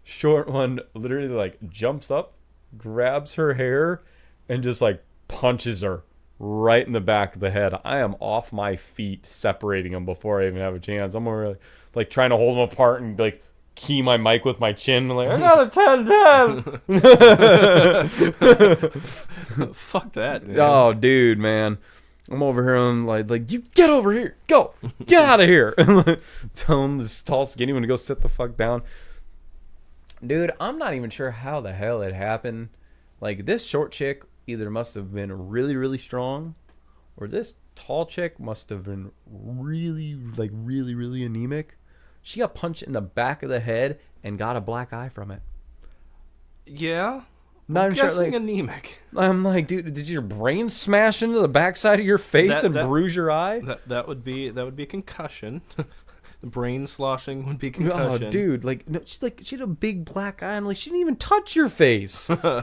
Short one literally jumps up, grabs her hair, and just punches her right in the back of the head. I am off my feet, separating them before I even have a chance. I'm over trying to hold them apart and key my mic with my chin. I'm like, I got a 10-10. Fuck that, man. Oh, dude, man. I'm over here and like, you get over here. Go. Get out of here. Telling this tall skinny one to go sit the fuck down. Dude, I'm not even sure how the hell it happened. This short chick either must have been really, really strong, or this tall chick must have been really, really, really anemic. She got punched in the back of the head and got a black eye from it. Yeah? Not I'm sure, guessing anemic. I'm like, dude, did your brain smash into the backside of your face and bruise your eye? That would be a concussion. The brain sloshing would be concussion. Oh, dude, no, she had a big black eye. I'm like, she didn't even touch your face. How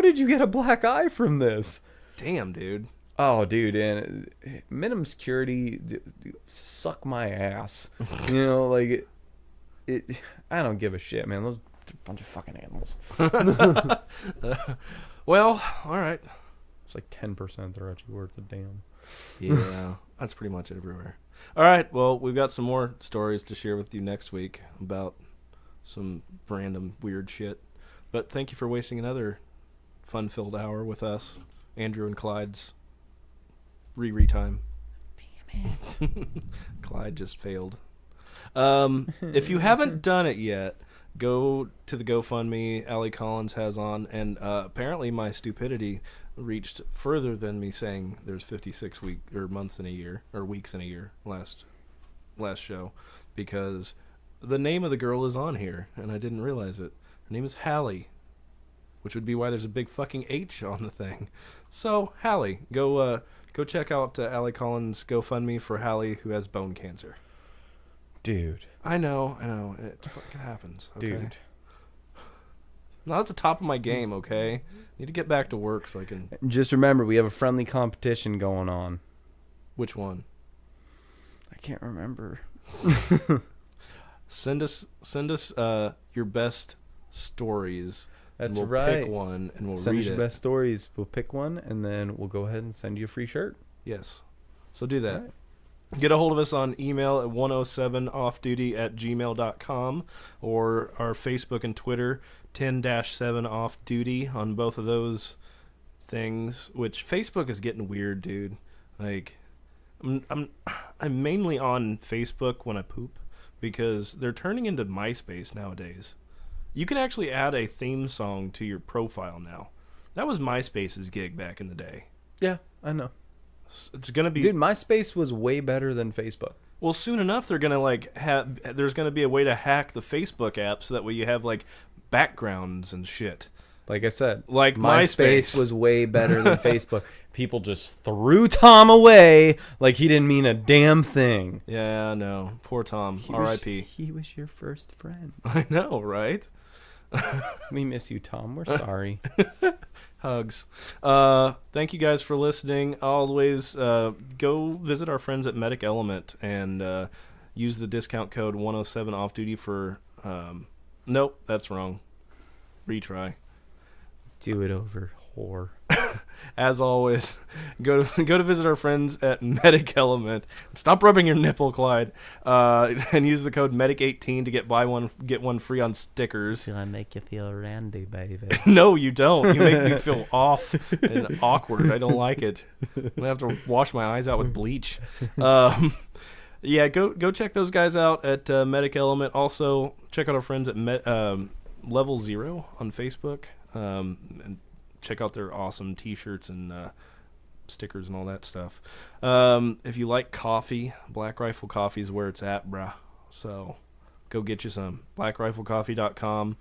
did you get a black eye from this? Damn, dude. Oh, dude, and minimum security, suck my ass. I don't give a shit, man. Those are a bunch of fucking animals. Well, all right. It's 10% they're actually worth a damn. Yeah, that's pretty much everywhere. All right, well, we've got some more stories to share with you next week about some random weird shit. But thank you for wasting another fun-filled hour with us, Andrew and Clyde's re-time. Damn it. Clyde just failed. If you haven't done it yet, go to the GoFundMe Allie Collins has on, and apparently my stupidity reached further than me saying there's 56 months in a year, or weeks in a year, last show, because the name of the girl is on here, and I didn't realize it. Her name is Hallie, which would be why there's a big fucking H on the thing. So, Hallie, go check out Allie Collins' GoFundMe for Hallie, who has bone cancer. Dude. I know. It fucking happens. Okay? Dude. Not at the top of my game, okay? Need to get back to work so I can... Just remember, we have a friendly competition going on. Which one? I can't remember. Send us your best stories That's we'll right. pick one and we'll Send read us your it. best stories. We'll pick one, and then we'll go ahead and send you a free shirt. Yes. So do that. Right. Get a hold of us on email at 107offduty@gmail.com or our Facebook and Twitter, 10-7offduty on both of those things, which Facebook is getting weird, dude. Like, I'm mainly on Facebook when I poop because they're turning into MySpace nowadays. You can actually add a theme song to your profile now. That was MySpace's gig back in the day. Yeah, I know. It's gonna be, Dude, MySpace was way better than Facebook. well, soon enough they're gonna like have. There's gonna be a way to hack the Facebook app so that way you have like backgrounds and shit. Like I said, Like MySpace MySpace. was way better than Facebook. People just threw Tom away like he didn't mean a damn thing. Yeah, no, poor Tom. R.I.P. He was your first friend. I know, right? We miss you, Tom. We're sorry. Hugs. Thank you guys for listening. Always go visit our friends at Medic Element and use the discount code 107 off duty for nope, that's wrong. Retry. Do it over, whore. As always, go to visit our friends at Medic Element. Stop rubbing your nipple, Clyde, and use the code MEDIC18 to buy one get one free on stickers. Do I make you feel randy, baby? No, you don't. You make me feel off and awkward. I don't like it. I'm gonna have to wash my eyes out with bleach. Yeah, go check those guys out at Medic Element. Also, check out our friends at Level Zero on Facebook. And check out their awesome T-shirts and stickers and all that stuff. If you like coffee, Black Rifle Coffee is where it's at, bruh. So go get you some. BlackRifleCoffee.com,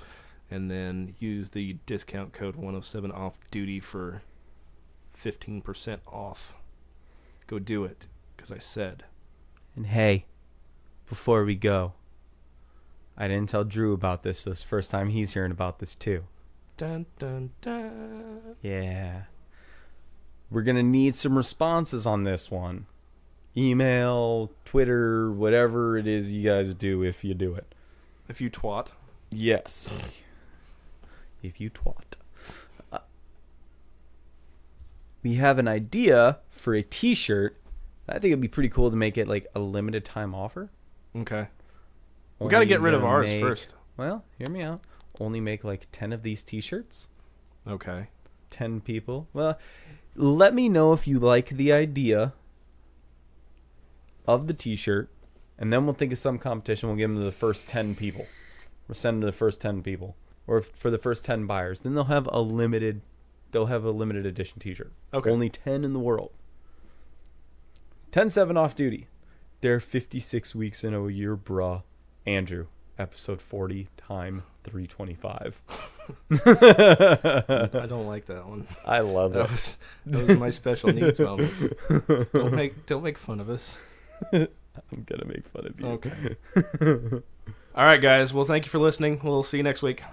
and then use the discount code 107 off duty for 15% off. Go do it, because I said. And hey, before we go, I didn't tell Drew about this, so it's the first time he's hearing about this too. Dun, dun, dun. Yeah. We're going to need some responses on this one. Email, Twitter, whatever it is you guys do if you do it. If you twat. Yes. If you twat. We have an idea for a t-shirt. I think it'd be pretty cool to make it like a limited time offer. Okay. We got to get rid of ours first. Well, hear me out. Only make like 10 of these t-shirts. Okay. 10 people. Well, let me know if you like the idea of the t-shirt, and then we'll think of some competition. We'll give them to the first 10 people. We'll send them to the first 10 people, or for the first 10 buyers. Then they'll have a limited edition t-shirt. Okay. Only 10 in the world. 10-7 off duty. They're 56 weeks in a year, bruh. Andrew, episode 40 time 325. I don't like that one. I love it. That was my special needs moment. Don't make fun of us. I'm gonna make fun of you. Okay. All right, guys. Well, thank you for listening. We'll see you next week.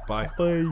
Bye. Bye.